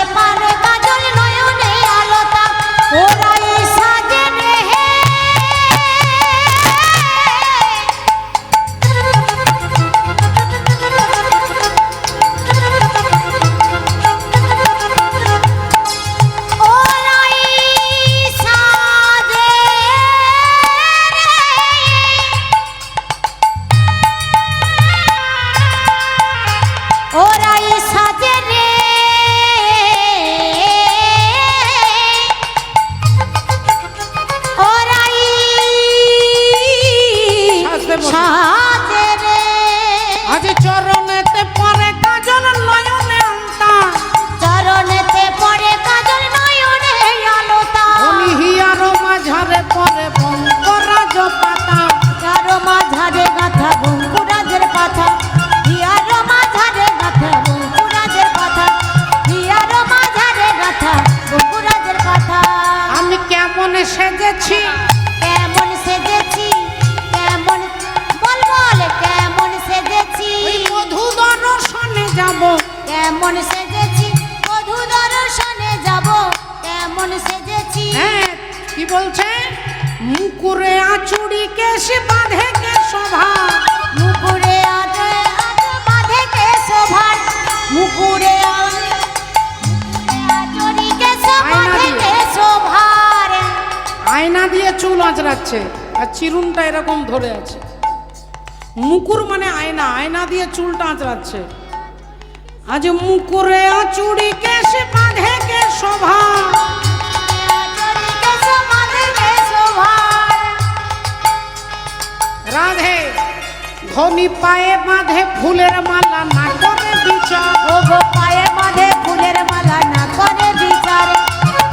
S2: সাজে রে
S1: আজ চরণেতে পরে কাজল নয়নে আলতা
S2: চরণেতে পড়ে কাজল নয়নে আলোতা
S1: ধনি হিয়ার মাঝারে পরে বঙ্করাজ পাতা
S2: কারো মাঝারে গাথা বঙ্কুরাজের কথা হিয়ার মাঝারে গাথা বঙ্কুরাজের কথা হিয়ার মাঝারে গাথা বঙ্কুরাজের কথা
S1: আমি কেমন সেজেছি
S2: কেমন সেজেছি কেমন বল বল কেমন সেজেছি
S1: ওই মধু দর্শনে যাব
S2: কেমন সেজেছি মধু দর্শনে যাব কেমন সেজেছি
S1: হ্যাঁ কি বলছে মুকুরে আচুড়ি কেশ বাঁধে কে শোভা
S2: মুকুরে আজে আজ বাঁধে কে শোভার মুকুরে আজরি কে বাঁধে কে শোভার
S1: আয়না দিয়ে চুল আঁচড়াচ্ছে আর চিরুনটা এরকম ধরে আছে মুকুর মানে আয়না আয়না দিয়ে চুলটা আঁচড়াচ্ছে আজ মুকুরে আচুড়ি কেশ বাঁধে কে শোভা
S2: আজরি কে বাঁধে কে শোভার
S1: রাধে ধনি পায়ে বাঁধে ফুলের মালা না করে বিচার
S2: ও গো পায়ে বাঁধে ফুলের মালা না করে বিচার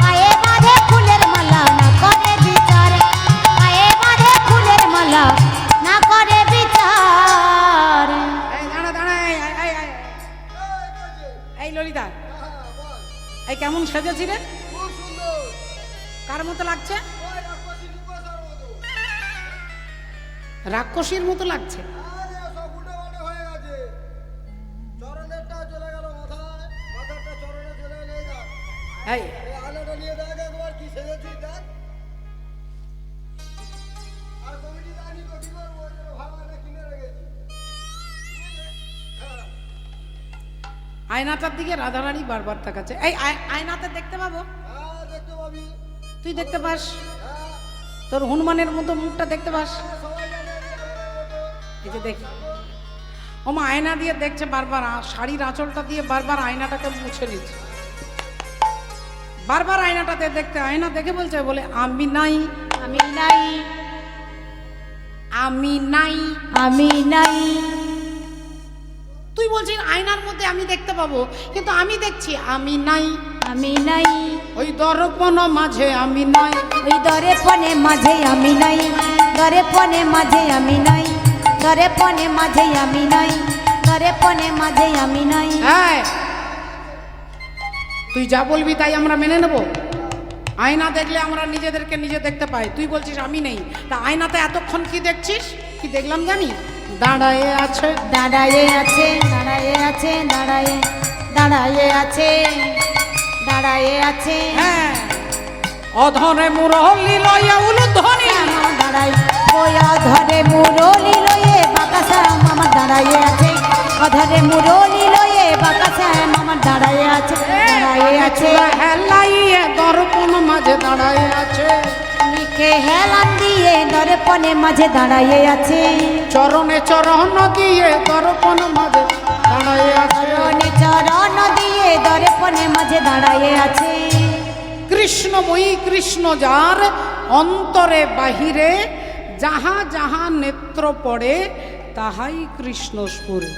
S2: পায়ে বাঁধে ফুলের মালা না করে বিচার পায়ে বাঁধে ফুলের মালা না করে বিচার
S1: এই দাঁড়া দাঁড়া এই ললিতা এই কেমন সেজেছি রে কার মতো লাগছে রাক্ষসীর মতো লাগছে এই আয়নাটার দিকে রাধারানী বারবার তাকাচ্ছে এই আয়নাতে দেখতে পাবো তুই দেখতে পাস তোর হনুমানের মতো মুখটা দেখতে পাস এই যে দেখি ওমা আয়না দিয়ে দেখছে বারবার শাড়ির আঁচলটা দিয়ে বারবার আয়নাটাকে মুছে নিচ্ছে বারবার আয়নাটাতে দেখতে আয়না দেখে বলছে বলে আমি নাই
S2: আমি নাই
S1: আমি নাই
S2: আমি নাই
S1: তুই বলছিস আয়নার মধ্যে আমি দেখতে পাবো কিন্তু আমি দেখছি আমি নাই
S2: আমি নাই
S1: ওই দর্পণ মাঝে আমি নাই
S2: ওই দরে পনে মাঝে আমি নাই দরে পনে মাঝে আমি নাই দরে পনে মাঝে আমি নাই দরে পনে মাঝে আমি নাই
S1: হ্যাঁ তুই যা বলবি তাই আমরা মেনে নেব আয়না দেখলে আমরা নিজেদেরকে নিজে দেখতে পাই তুই বলছিস আমি নেই তা আয়নাতে এতক্ষণ কি দেখছিস কি দেখলাম জানি দাঁড়ায়ে আছে
S2: দাঁড়ায়ে আছে দাঁড়ায়ে আছে দাঁড়ায়ে দাঁড়ায়ে আছে দাঁড়ায়ে আছে
S1: হ্যাঁ অধরে মুরলি লয়া উলুধ্বনি
S2: আমার দাঁড়াই ওই অধরে মুরলি লয়ে বাতাসা আমার দাঁড়ায়ে আছে অধরে মুরলি লয়ে বাতাসা আমার দাঁড়ায়ে আছে দাঁড়ায়ে আছে
S1: হেলাইয়ে দর্পণ মাঝে দাঁড়ায়ে আছে
S2: লিখে হেলান দিয়ে দর্পণে মাঝে দাঁড়ায়ে আছে
S1: চরণে চরণ দিয়ে দর্পণ মাঝে দাঁড়ায়ে আছে
S2: চরণে চরণ দিয়ে দর্পণে মাঝে দাঁড়ায়ে আছে
S1: কৃষ্ণময়ী কৃষ্ণ যার অন্তরে বাহিরে যাহা যাহা নেত্র পড়ে তাহাই কৃষ্ণ স্ফুরে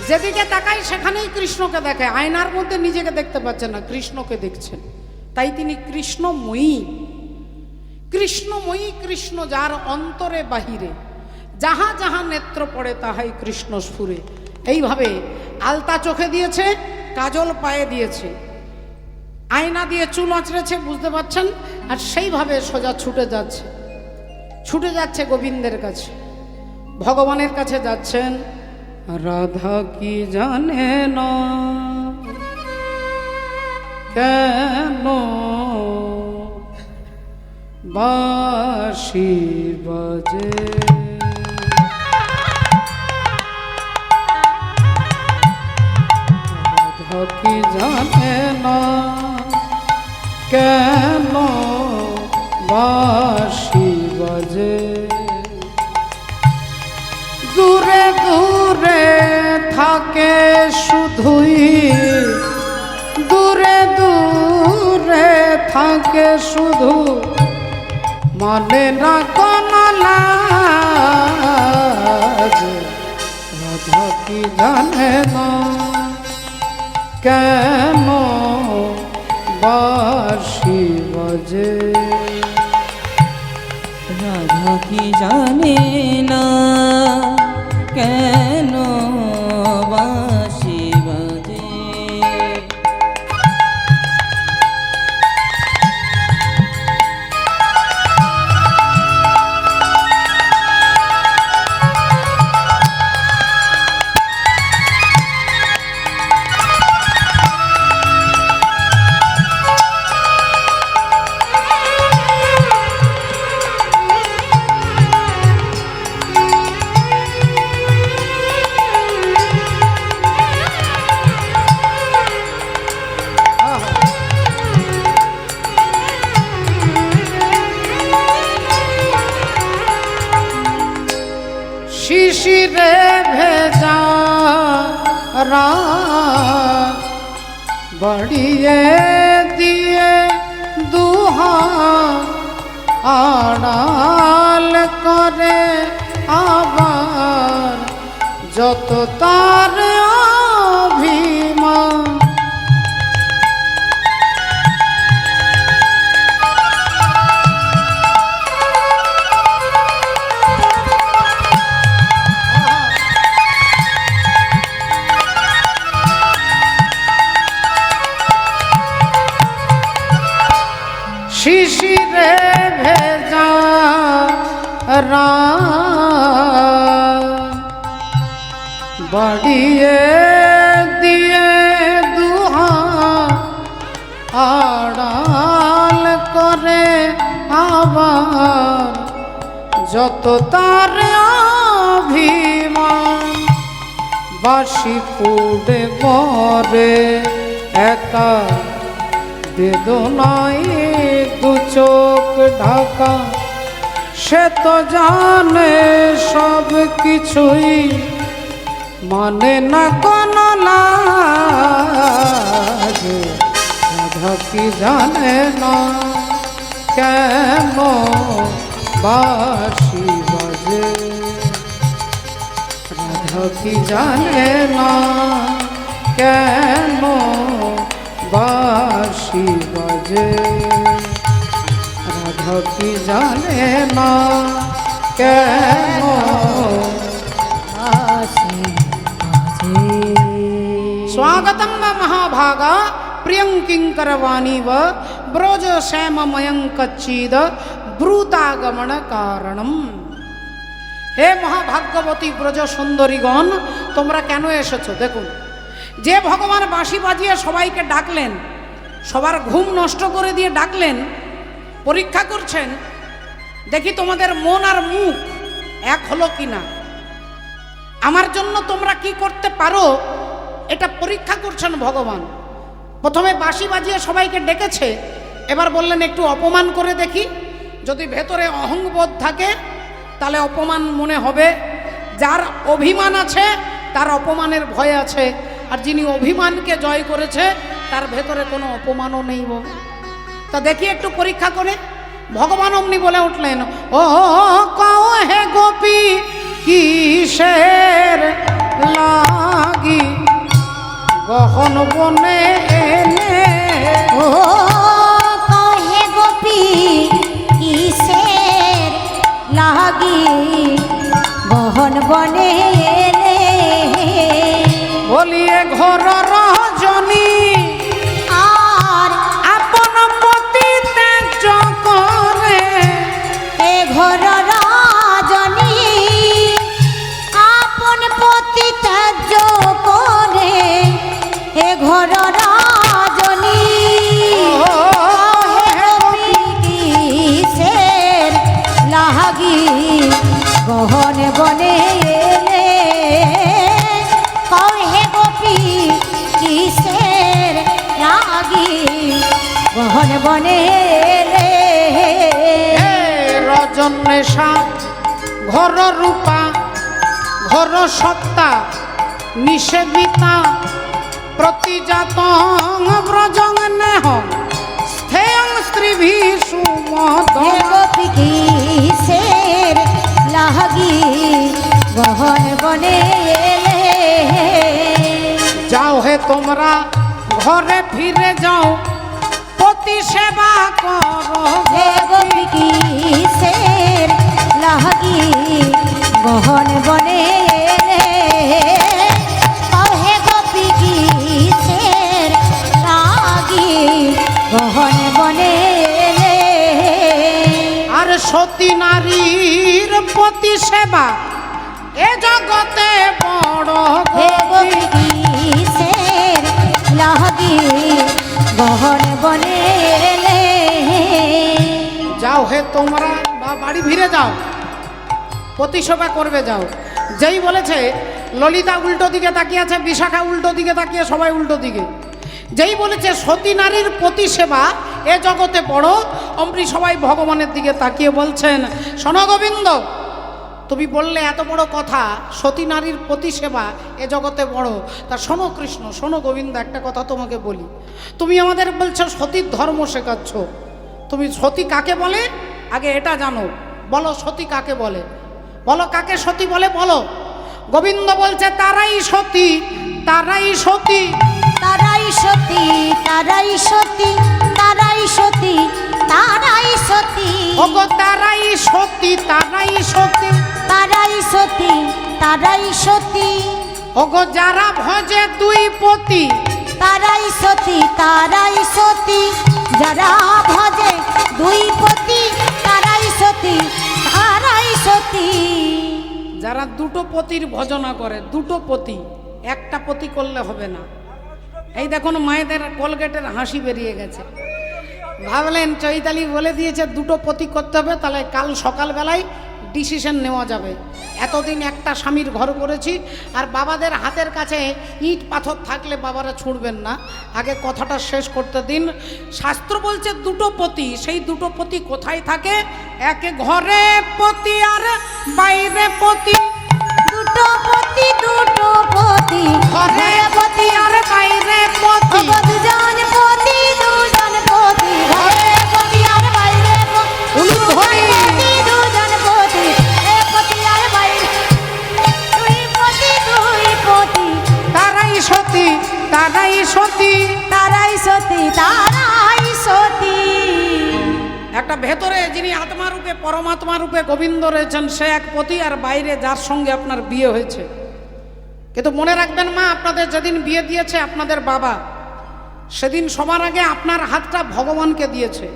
S1: যেদিকে তাকাই সেখানেই কৃষ্ণকে দেখে আয়নার মধ্যে নিজেকে দেখতে পাচ্ছে না কৃষ্ণকে দেখছেন তাই তিনি কৃষ্ণময়ী কৃষ্ণময়ী কৃষ্ণ যার অন্তরে বাহিরে যাহা যাহা নেত্র পড়ে তাহাই কৃষ্ণ স্ফুরে এইভাবে আলতা চোখে দিয়েছে কাজল পায়ে দিয়েছে আয়না দিয়ে চুল আঁচড়েছে বুঝতে পারছেন আর সেইভাবে সোজা ছুটে যাচ্ছে গোবিন্দের কাছে ভগবানের কাছে যাচ্ছেন রাধা কি জানে না কেন বাঁশি বাজে রাধা কি জানে না কেন বাঁশি বাজে দূরে দূরে থাকে শুধুই দূরে দূরে থাকে শুধু মানে না কোন জানে না কেন বাঁশি বাজে।
S3: রাধা কি জানে না কেন বাঁশি বাজে।
S1: শিশিরে ভেজা রাত বাড়িয়ে দিয়ে দুহাত আড়াল করে আবার যত তার অভিমান। শিশিরে ভেজা রাত বাড়িয়ে দিয়ে দুহাত আড়াল করে আবার যত তার অভিমান। বাঁশি পুড়ে মরে একা বেদনায় দু চোখ ঢাকা। সে তো জানে সব কিছুই মানে না কোন লাগে। রাধা কি জানে না কেন বাঁশি বাজে। রাধা কি জানে না কেন বাঁশি বাজে। রাধা কি জানে না কেন
S2: বাঁশি বাজে।
S1: स्वागतं व महाभागा प्रियं किंकरवाणी व ब्रज श्याममयं कच्चिद ब्रूतागमन कारणम। হে মহাভাগ্যবতী ব্রজ সুন্দরীগণ, তোমরা কেন এসেছো? দেখুন, যে ভগবান বাঁশি বাজিয়ে সবাইকে ডাকলেন, সবার ঘুম নষ্ট করে দিয়ে ডাকলেন, পরীক্ষা করছেন দেখি তোমাদের মন আর মুখ এক হলো কিনা, আমার জন্য তোমরা কি করতে পারো এটা পরীক্ষা করছেন ভগবান। প্রথমে বাঁশি বাজিয়ে সবাইকে ডেকেছে, এবার বললেন একটু অপমান করে দেখি, যদি ভেতরে অহংবোধ থাকে তাহলে অপমান মনে হবে। যার অভিমান আছে তার অপমানের ভয় আছে, আর যিনি অভিমানকে জয় করেছে তার ভেতরে কোনো অপমানও নেই বলে। তা দেখি একটু পরীক্ষা করে। ভগবান অমনি বলে উঠলেন, ও কও হে গোপী কিসের লাগি গহন বনে এলে।
S2: ও কহে গোপী কিসের লাগি গহন বনে এলে।
S1: বলিয়ে ঘর রজনী
S2: আর
S1: আপন পতি ত্যাজ করে।
S2: এ ঘর রাজনী আপন পতি ত্যাজ করে। এ ঘর রাজনী কিসের লাগি গহন বনে এলে। কহে গোপী কিসের লাগি গহন বনে এলে।
S1: রজন্মেষা ঘর রূপা ঘর সত্তা নিষেবিতা প্রতিজাত ব্রজং নেহ স্থেয়ং স্ত্রীভি সুমত।
S2: হে গোপী কিসের লাগি গহন বনে এলে।
S1: তোমরা ঘরে ফিরে যাও, পতি সেবা করো
S2: হে গোপী কিসের লাগি বহন বনে এলে, হে গোপী কিসের লাগি বহন বনে এলে।
S1: আর সতী নারীর পতি সেবা এ জগতে বড়
S2: হে গোপী কিসের লাগি বহন বনে এলে।
S1: যাও হে তোমরা বাড়ি ফিরে যাও, পতি সেবা করবে যাও। যেই বলেছে ললিতা উল্টো দিকে তাকিয়ে আছে, বিশাখা উল্টো দিকে তাকিয়ে, সবাই উল্টো দিকে। যেই বলেছে সতী নারীর পতি সেবা এ জগতে বড়, অমনি সবাই ভগবানের দিকে তাকিয়ে বলছেন, শোনো গোবিন্দ, তুমি বললে এত বড় কথা, সতী নারীর পতি সেবা এ জগতে বড়, তা শোনো কৃষ্ণ, শোনো গোবিন্দ, একটা কথা তোমাকে বলি। তুমি আমাদের বলছো সতীর ধর্ম শেখাচ্ছ, তুমি সতী কাকে বলে আগে এটা জানো, বলো সতী কাকে বলে, বলো কাকে সতী বলে বলো। গোবিন্দ বলছে তারাই সতী, তারাই সতী,
S2: তারাই সতী, তারাই সতী, তারাই সতী, তারাই সতী,
S1: ওগো তারাই সতী, তারাই সতী,
S2: তারাই সতী, তারাই সতী,
S1: ওগো যারা ভজে দুই পতি,
S2: তারাই সতী, তারাই সতী, যারা ভজে দুই পতি, তারাই সতী, তারাই সতী।
S1: যারা দুটো পতির ভজনা করে, দুটো পতি, একটা পতি করলে হবে না। এই দেখুন মায়েদের কোলগেটের হাসি বেরিয়ে গেছে, ভাবলেন চৈতালি বলে দিয়েছে দুটো পতি করতে হবে, তাহলে কাল সকালবেলায় ডিসিশন নেওয়া যাবে। এতদিন একটা স্বামীর ঘর করেছি, আর বাবাদের হাতের কাছে ইট পাথর থাকলে বাবারা ছুঁড়বেন না, আগে কথাটা শেষ করতে দিন। শাস্ত্র বলছে দুটো পতি, সেই দুটো পতি কোথায় থাকে? একে ঘরে পতি আর বাইরে পতি,
S2: দুটো পতি, দুটো পতি,
S1: ঘরে পতি আর বাইরে পতি,
S2: দুজন পতি, দুজন পতি, ঘরে পতি আর বাইরে পতি, দুজন পতি, এ পতি আর বাইরে দুই পতি, দুই পতি,
S1: তারাই সতী, তারাই সতী,
S2: তারাই সতী, তারাই সতী।
S1: একটা ভেতরে যিনি আত্মা রূপে পরমাত্মা রূপে গোবিন্দ রয়েছেন, সে এক পতি, আর বাইরে যার সঙ্গে আপনার বিয়ে হয়েছে। কিন্তু মনে রাখবেন মা, আপনাদের যেদিন বিয়ে দিয়েছে আপনাদের বাবা, সেদিন সবার আগে আপনার হাতটা ভগবানকে দিয়েছে।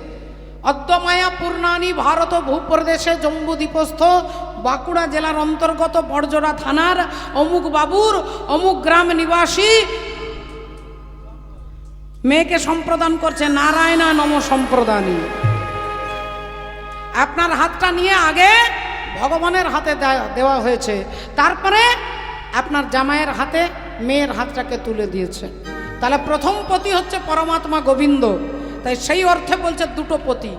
S1: অদ্যমায়া পূর্ণানী ভারত ভূপ্রদেশে জম্বু দ্বীপস্থ বাঁকুড়া জেলার অন্তর্গত বড়জোড়া থানার অমুক বাবুর অমুক গ্রাম নিবাসী মেয়েকে সম্প্রদান করছে নারায়ণা নম সম্প্রদানী। আপনার হাতটা নিয়ে আগে ভগবানের হাতে দেওয়া হয়েছে, তারপরে আপনার জামাইয়ের হাতে মেয়ের হাতটাকে তুলে দিয়েছে। তাহলে প্রথম পতি হচ্ছে পরমাত্মা গোবিন্দ, তাই সেই অর্থে বলছে দুটো পতি।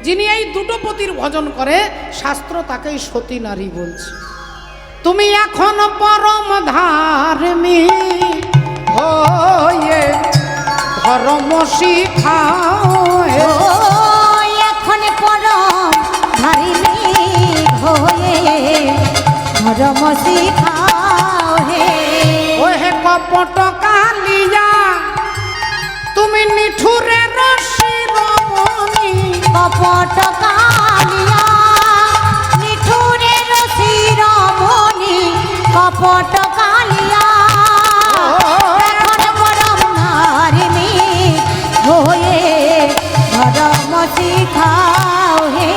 S1: যিনি এই দুটো পতির ভজন করে, শাস্ত্র তাকেই সতী নারী বলছে। তুমি এখন পরম ধার্মিক হয়ে ধর্ম শিখাও,
S2: ও এখন পরম ধার্মিক হয়ে ধর্ম শিখাও হে।
S1: ও হে কপট কালিয়া, তুমি নিঠুরে রশি রমণী,
S2: কপট কালিয়া, নিঠুরে রসি রমণী, কপট কালিয়া, এখন পরম ধার্মিক হয়ে ধর্ম শিখাও হে।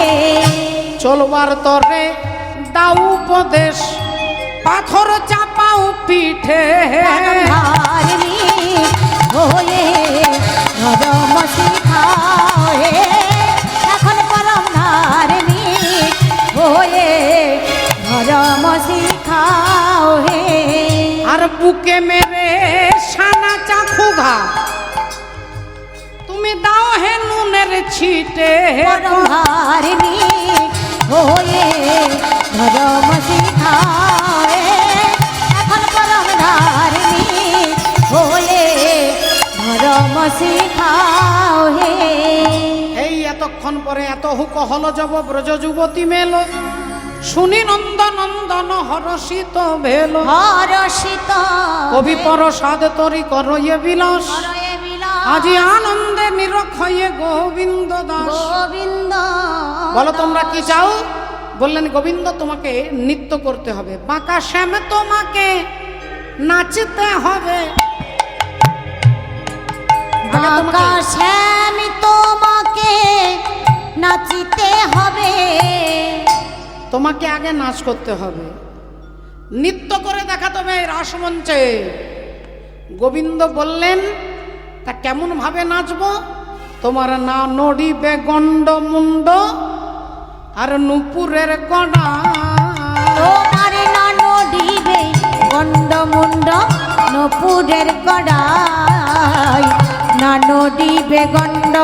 S1: চলবার তরে দাও উপদেশ, পাথর চাপাও পিঠে,
S2: ধার্মিক হয়ে ধর্ম শিখাও হে। এখন পরম ধার্মিক হয়ে ধর্ম শিখাও হে।
S1: আর বুকে মেরে সানা চাখু ঘা, তুমি দাও হে নুনের ছিটে,
S2: পরম ধার্মিক হয়ে ধর্ম শিখাও হে। এখন পরম ধার্মিক হয়ে ধর্ম শিখাও হে।
S1: এই এতক্ষণ পরে এত হুক হল যব ব্রজ যুবতী মেল, শুনি নন্দনন্দন হরষিত ভেল
S2: হরষিত
S1: কবি প্রসাদ তরি করয়ে বিলাস
S2: হরয়ে বিলাস
S1: আজি আনন্দে নিরক্ষয়ে গোবিন্দ দাস।
S2: গোবিন্দ
S1: বলো তোমরা কি চাও? বললেন গোবিন্দ তোমাকে নৃত্য করতে হবে, বাঁকা শ্যাম তোমাকে নাচতে হবে।
S2: বাঁকা শ্যাম তোমাকে নাচিতে হবে,
S1: তোমাকে আগে নাচ করতে হবে, নৃত্য করে দেখাতে হবে রাসমঞ্চে। গোবিন্দ বললেন তা কেমন ভাবে নাচবো? তোমার না নড়িবে গন্ড মুন্ড আর নুপুরের কড়া।
S2: তোমার না নড়িবে গন্ড মুন্ড নপুরের কড়াই, না নড়িবে গন্ড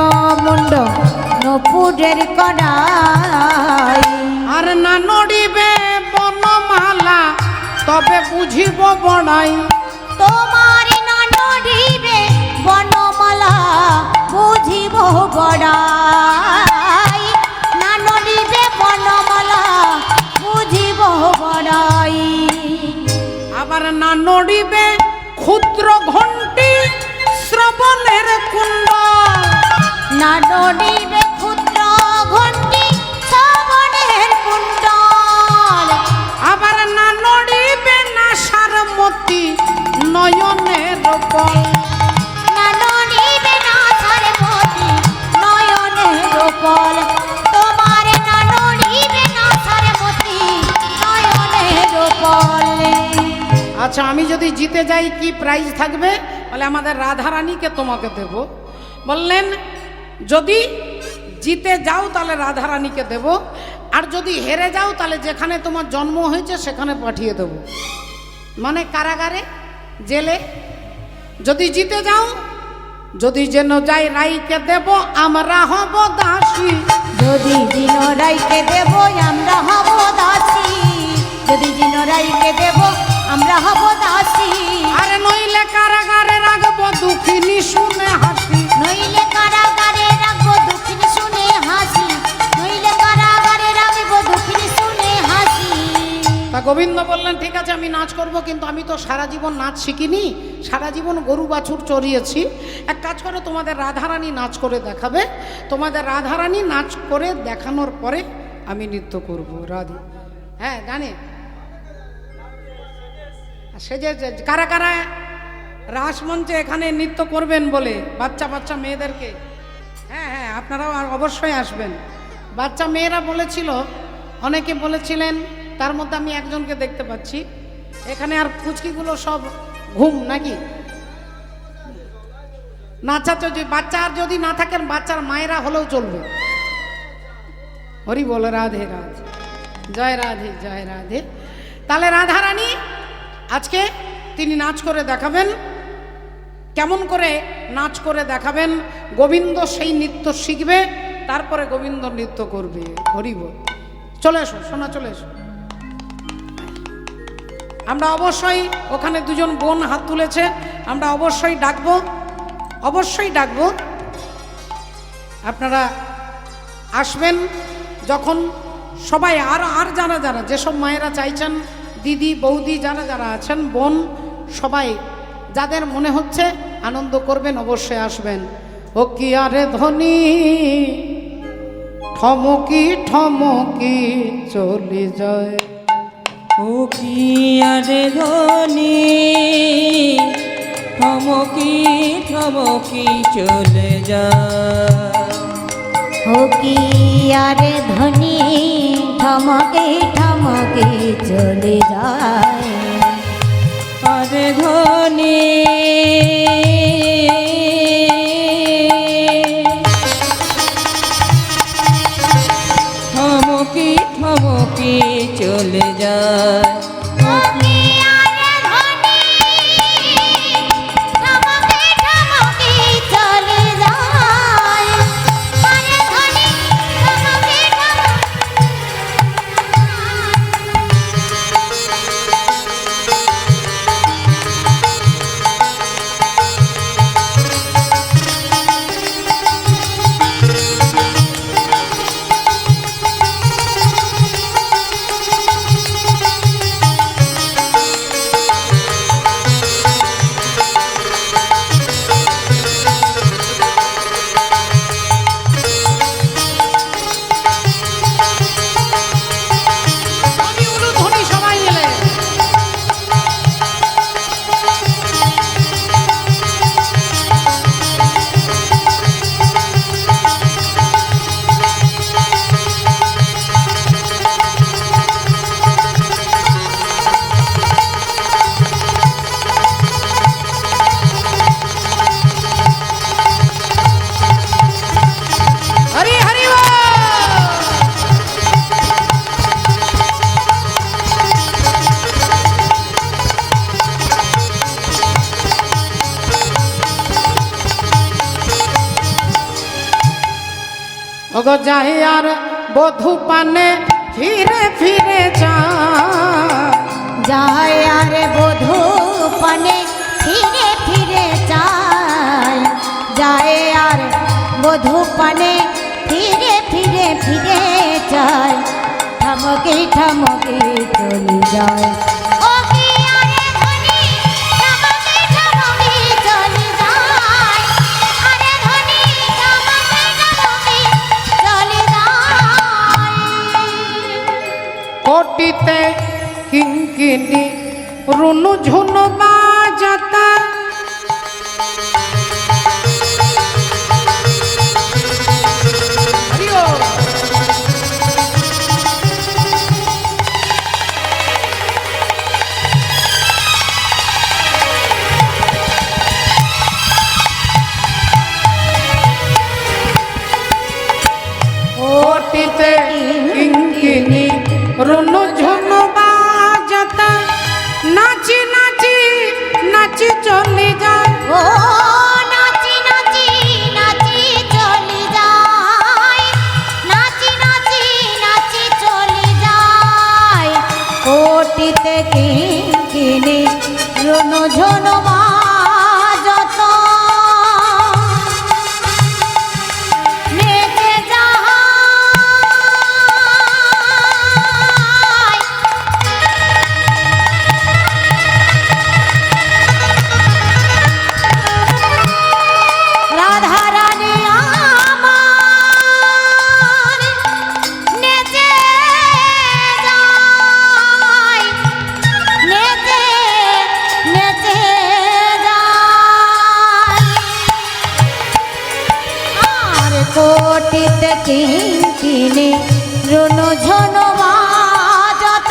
S2: মুন্ড নপুরের কড়াই।
S1: আর না নড়িবে বনমালা তবে বুঝিব বড়াই।
S2: তোমার না নড়িবে বনমালা বুঝিব বড়াই, না নড়িবে বনমালা বুঝিব বড়াই।
S1: আবার না নড়িবে ক্ষুদ্র ঘণ্টি শ্রবণের কুণ্ড।
S2: না নড়িবে ক্ষুদ্র ঘণ্টি শ্রবণের কুণ্ডল।
S1: আবার না নড়িবে না সারমতি নয়নের বল।
S2: না নড়িবে না সারমতি নয়নের বল। তোমার না নড়িবে না সারমতি নয়নের বল।
S1: আচ্ছা, আমি যদি জিতে যাই কি প্রাইজ থাকবে? বলে আমাদের রাধারানীকে তোমাকে দেব। বললেন যদি জিতে যাও তাহলে রাধারানীকে দেব, আর যদি হেরে যাও তাহলে যেখানে তোমার জন্ম হয়েছে সেখানে পাঠিয়ে দেব, মানে কারাগারে, জেলে। যদি জিতে যাও, যদি যেন যাই রাইকে দেব আমরা হব দাসী।
S2: যদি জিনরাইকে দেব আমরা হব দাসী, যদি জিনরাইকে দেব আমরা হব দাসী।
S1: আরে নইলে কারাগারে রাখবো দুঃখিনী শুনে হাসি।
S2: নইলে কারাগারে রাখবো দুঃখিনী শুনে হাসি, নইলে কারাগারে রাখবো দুঃখিনী শুনে হাসি।
S1: তা গোবিন্দ বললেন ঠিক আছে আমি নাচ করব, কিন্তু আমি তো সারা জীবন নাচ শিখিনি, সারা জীবন গরু বাছুর চড়িয়েছি। এক কাজ করো, তোমাদের রাধারানী নাচ করে দেখাবে, তোমাদের রাধারানী নাচ করে দেখানোর পরে আমি নৃত্য করব। রাধে, হ্যাঁ জানে সে যে কারা কারা রাসমঞ্চে এখানে নৃত্য করবেন বলে বাচ্চা বাচ্চা মেয়েদেরকে, হ্যাঁ হ্যাঁ আপনারাও অবশ্যই আসবেন। বাচ্চা মেয়েরা বলেছিল, অনেকে বলেছিলেন, তার মধ্যে আমি একজনকে দেখতে পাচ্ছি এখানে। আর ফুচকিগুলো সব ঘুম নাকি? নাচাতে যে বাচ্চা আর যদি না থাকেন বাচ্চার মায়েরা হলেও চলবে। হরি বল, রাধে রাধে, জয় রাধে জয় রাধে। তাহলে রাধারানী আজকে তিনি নাচ করে দেখাবেন। কেমন করে নাচ করে দেখাবেন? গোবিন্দ সেই নৃত্য শিখবে, তারপরে গোবিন্দ নৃত্য করবে। হরি বল। চলে এসো সোনা, চলে এসো। আমরা অবশ্যই, ওখানে দুজন বোন হাত তুলেছে, আমরা অবশ্যই ডাকবো, অবশ্যই ডাকবো। আপনারা আসবেন যখন সবাই। আর যারা যারা যেসব মায়েরা চাইছেন, দিদি বৌদি যারা যারা আছেন, বোন, সবাই যাদের মনে হচ্ছে আনন্দ করবেন অবশ্যই আসবেন। ও কি আরে ধনী ঠমকি ঠমকি চলে যায়।
S3: ও কি আরে ধনী ঠমকি ঠমকি চলে যায়।
S2: ও কি আরে ধনী ঠমকে ঠমকে চলে যায়।
S3: আরে ধনী ঠমকি ঠমকি চলে যায়।
S2: ও কি আরে ধনী ঠমকে ঠমকে চলে যায়। আরে ধনী ঠমকে ঠমকে
S1: ওগো যাই আর বধূ পানে ফিরে ফিরে যায়,
S2: যায় আর বধূ পানে ফিরে ফিরে যায়, যায় আর বধূ পানে ফিরে ফিরে ফিরে যায়, ঠমকে ঠমকে চলে যায়। ও কি আরে ধনী, ঠমকে ঠমকে চলে যায়, আরে ধনী ঠমকে ঠমকে চলে যায়।
S1: কোটিতে কিঙ্কিনি রুনু ঝুনু বাজাতা, কোটিতে কিঙ্কিনি রুনু ঝুনু বাজাতা, নাচি নাচি নাচি চলে যায়।
S2: ও নাচি নাচি নাচি চলে যায়, নাচি নাচি নাচি চলে যায়। কোটিতে কিঙ্কিনি রুনু ঝুনু বাজত, নেচে যায় রাধা রানী আমার, নেচে যায়, নেচে নেচে যায়। আর কোটিতে কিঙ্কিনি রুনু ঝুনু বাজত,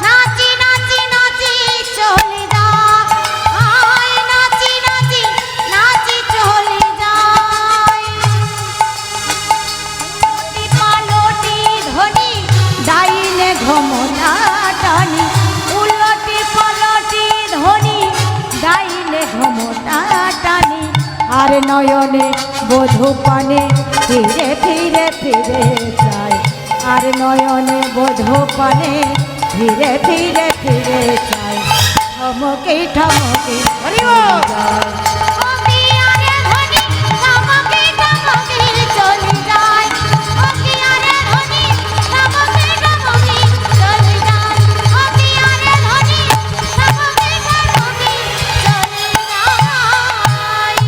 S2: নাচি নাচি নাচি চলে যায়, নাচি নাচি নাচি চলে যায়। পালটি ধনি ডাইনে ঘমটা টানি, উলটি পালটি ধনি ডাইনে ঘমটা টানি, আর নয়নে বধূ পানে ফিরে ফিরে ফিরে যায়, আর নয়নে বধূ পানে ফিরে ফিরে ফিরে যায়, ঠমকে ঠমকে
S1: হরি বল।
S2: যায়। ও কি আরে ধনী, ঠমকে ঠমকে চলে যায়, ও কি আরে ধনী, ঠমকে ঠমকে চলে যায়, ও কি আরে ধনী, ঠমকে ঠমকে চলে যায়।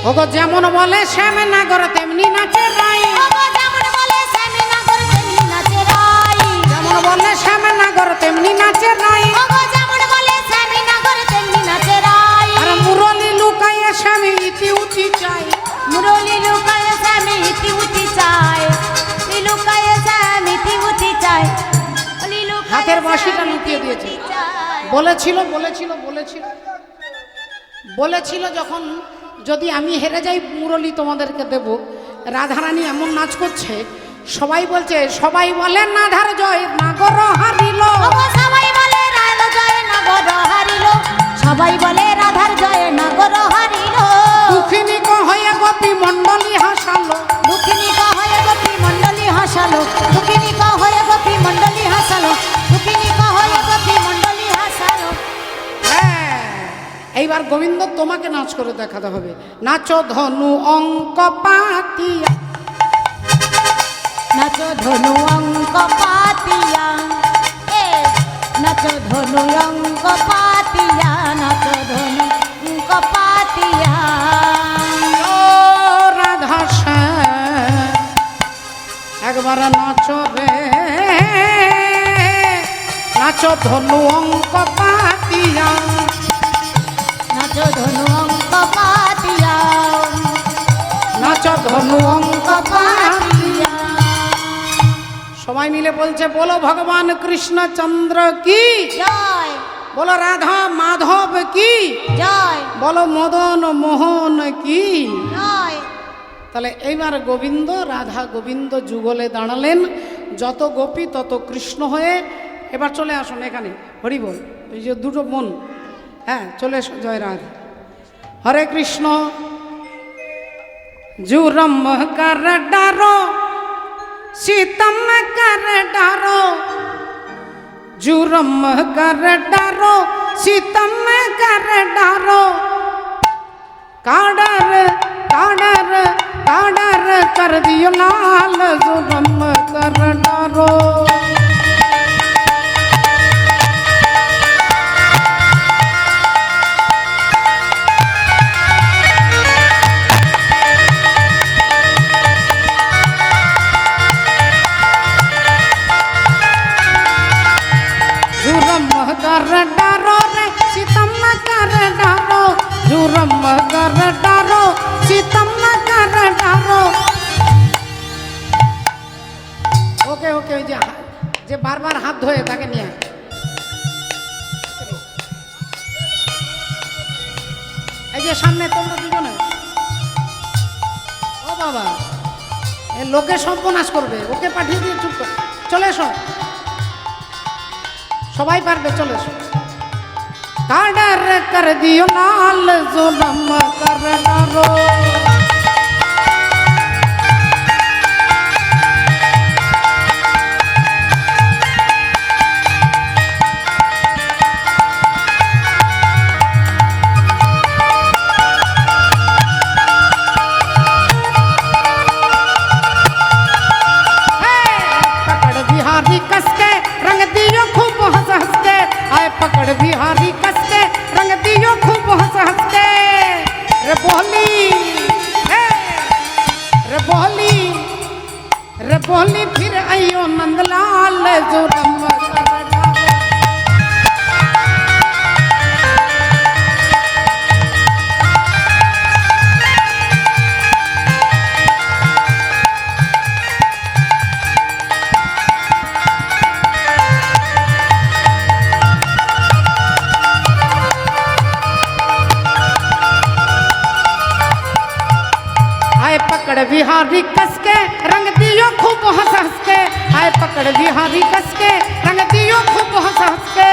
S1: ওগো যেমন বলে শ্যামনগর তেমনি নাচে রাই,
S2: ওগো যেমন বলে শ্যামনগর তেমনি নাচে রাই,
S1: যেমন বলে শ্যামনগর তেমনি নাচে রাই।
S2: ওগো যেমন বলে শ্যামনগর তেমনি নাচে রাই।
S1: আর মুরলি লুকাইয়ে স্বামী ইতি উতি চাই,
S2: মুরলি লুকায়ে স্বামী ইতি উতি চায়, লুকায়ে স্বামী ইতি উতি চায়, লুকায়ে
S1: হাতের বাঁশিটা
S2: স্বামী
S1: লুকিয়ে
S2: ইতি
S1: দিয়েছে।
S2: উতি চায়।
S1: বলেছিল বলেছিল বলেছিল বলেছিল যখন যদি আমি হেরে যাই মুরলি তোমাদেরকে দেব। রাধারানী এমন নাচ করছে, সবাই বলছে, সবাই বলে নাধার জয় নাগর হারিল,
S2: ওগো সবাই বলে রাধা জয় নগর হারিল, সবাই বলে রাধার জয় নগর হারিল।
S1: দুঃখিনী হয়ে গোপী মণ্ডলী হাসালো,
S2: দুঃখিনী হয়ে গোপী মণ্ডলী হাসালো, দুঃখিনী হয়ে গোপী মণ্ডলী হাসালো, দুঃখিনী হয়ে গোপী মণ্ডলী হাসালো।
S1: হ্যাঁ, এইবার গোবিন্দ তোমাকে নাচ করে দেখাতে হবে। নাচো ধনু অঙ্ক পাতিয়া,
S2: নাচো ধনু অঙ্ক পাতিয়া, এ নাচো ধনু অঙ্ক পাতিয়া, নাচো ধনু অঙ্ক পাতিয়া।
S1: ও রাধা শ্যাম একবার নাচো রে, নাচো ধনু অঙ্ক পাতিয়া,
S2: নাচো ধনু অঙ্ক পাতিয়া,
S1: নাচো ধনু অঙ্ক পাতিয়া। সবাই মিলে বলছে, বলো ভগবান কৃষ্ণচন্দ্র কি
S2: জয়,
S1: বলো রাধা মাধব কি,
S2: জয়,
S1: বলো মদন মোহন কি।
S2: জয়।
S1: তাহলে এইবার গোবিন্দ রাধা গোবিন্দ যুগলে দাঁড়ালেন, যত গোপী তত কৃষ্ণ হয়ে। এবার চলে আসুন এখানে, হরি বল। এই যে দুটো মন, হ্যাঁ চলে এসো, জয় রাধা। হরে কৃষ্ণ জুরম কর ডারো सीतम कर डारो जुर्म कर डारो सीतम कर डारो काडर काडर काडर कर दियो लाल जुर्म कर डारो जुर्म कर डारो रे सीतम कर डारो जुर्म कर डारो सीतम कर डारो ओके ओके ওই যে বারবার হাত ধোয়ে তাকে নিয়ে এই যে সামনে তোমরা দুজনে ও বাবা এ লোকে সর্বনাশ করবে ওকে পাঠিয়ে দিয়ে চুপ কর চলে এসো সবাই পারবে চলে এসো काडर कर दियो लाल जुल्म कर डारो पकड़ बिहारी कस के रंग दियो खूब हंस हंस के आए पकड़ बिहारी कस के रंग दियो खूब हंस हंस के रे बोली रे बोली रे बोली फिर आइयो नंदलाल जुर्म कर डारो आए पकड़ बिहारी कस के रंग दियो खूब हंस हंस के आए पकड़ बिहारी कस के रंग दियो खूब हंस हंस के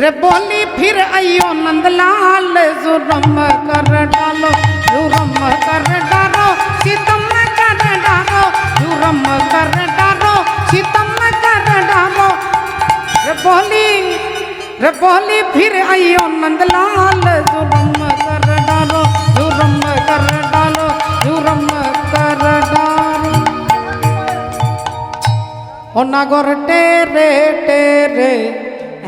S1: रे बोली फिर आइयो नंदलाल जुर्म कर डालो जुर्म कर डारो सीतम कर डारो जुर्म कर डारो सीतम कर डारो रे बोली फिर आइयो नंदलाल जुर्म कर डालो जुर्म कर डालो जुर्म कर डालो ओ नागोर टेरे टेरे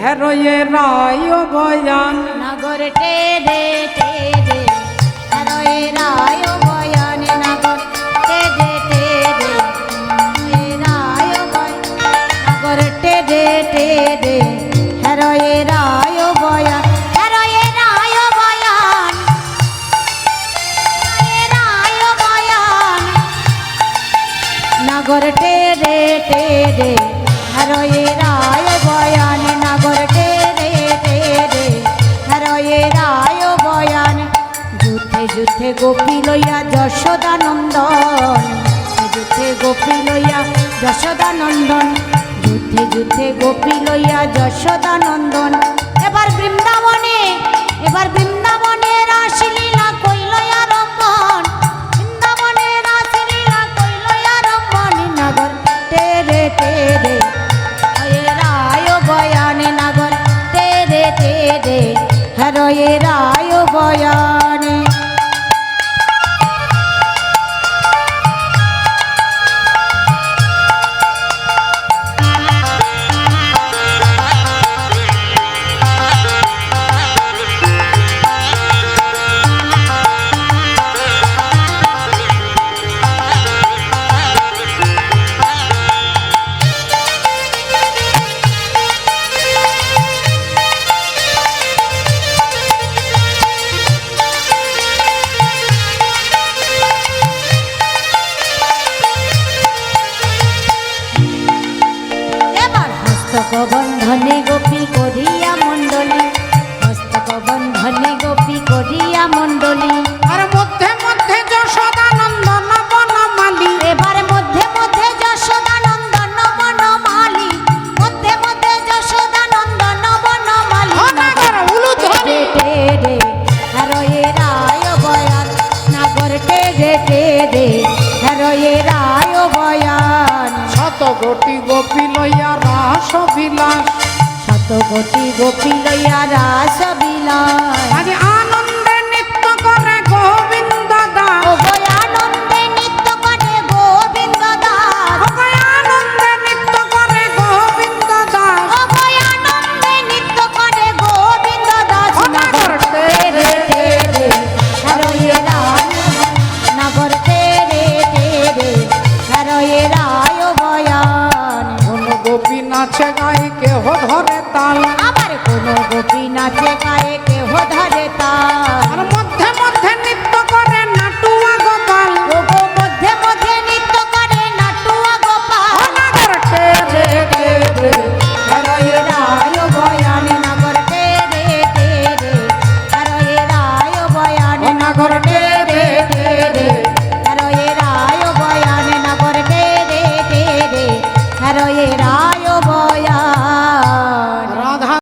S1: हेरो ये रायो बयान
S2: নাগর টেরে টেরে হরয়ে রায় বয়ানে নাগর টেরে টেরে রায় বয় নাগর টেরে টেরে হরয়ে রায় বয়ান হরয়ে রায় বয়ান হরয়ে রায় বয়ান নাগর টেরে টেরে হরয়ে রায় বয়ান নাগর টেরে টেরে হরয়ে রায় বয়ান যুথে যুথে গোপী লইয়া যশোদা নন্দন যুথে গোপী লইয়া যশোদা নন্দন যুথে যুথে গোপী লইয়া যশোদা নন্দন এবার বৃন্দাবনে রাসলীলা কইল আরম্ভন বৃন্দাবনে রাসলীলা কইল আরম্ভন নাগর টেরে টেরে হরয়ে রায় বয়ানে নাগর টেরে টেরে হরয়ে রায় বয়ানে হস্তক বন্ধনে গোপী করিয়া মণ্ডলী হস্তক বন্ধনে গোপী করিয়া মণ্ডলী
S1: আর মধ্যে মধ্যে যশোদানন্দন বনমালী
S2: এবার মধ্যে মধ্যে যশোদানন্দন বনমালী মধ্যে মধ্যে যশোদানন্দন বনমালী
S1: নাগর উলু ধরে
S2: টেরে হরয়ে রায় বয়ান নাগর
S1: গোপী লইয়া রাস বিলাস,
S2: শত কোটি গোপী লইয়া রাস বিলাস।
S1: আজ আনন্দে নৃত্য করে গোবিন্দ দাস,
S2: ও গো আনন্দে নৃত্য করে গোবিন্দ দাস,
S1: ও গো আনন্দে নৃত্য করে গোবিন্দ দাস।
S2: ও গো আনন্দে নৃত্য করে গোবিন্দ দাস। নগর তেরে তেরে হরয়ে রায়, নগর তেরে তেরে হরয়ে রায় বয়ান।
S1: কোন গোপী নাচে গায়ে কেহ ধরে তাল,
S2: আবার কোন গোপী নাচে গায়ে কেহ ধরে তাল।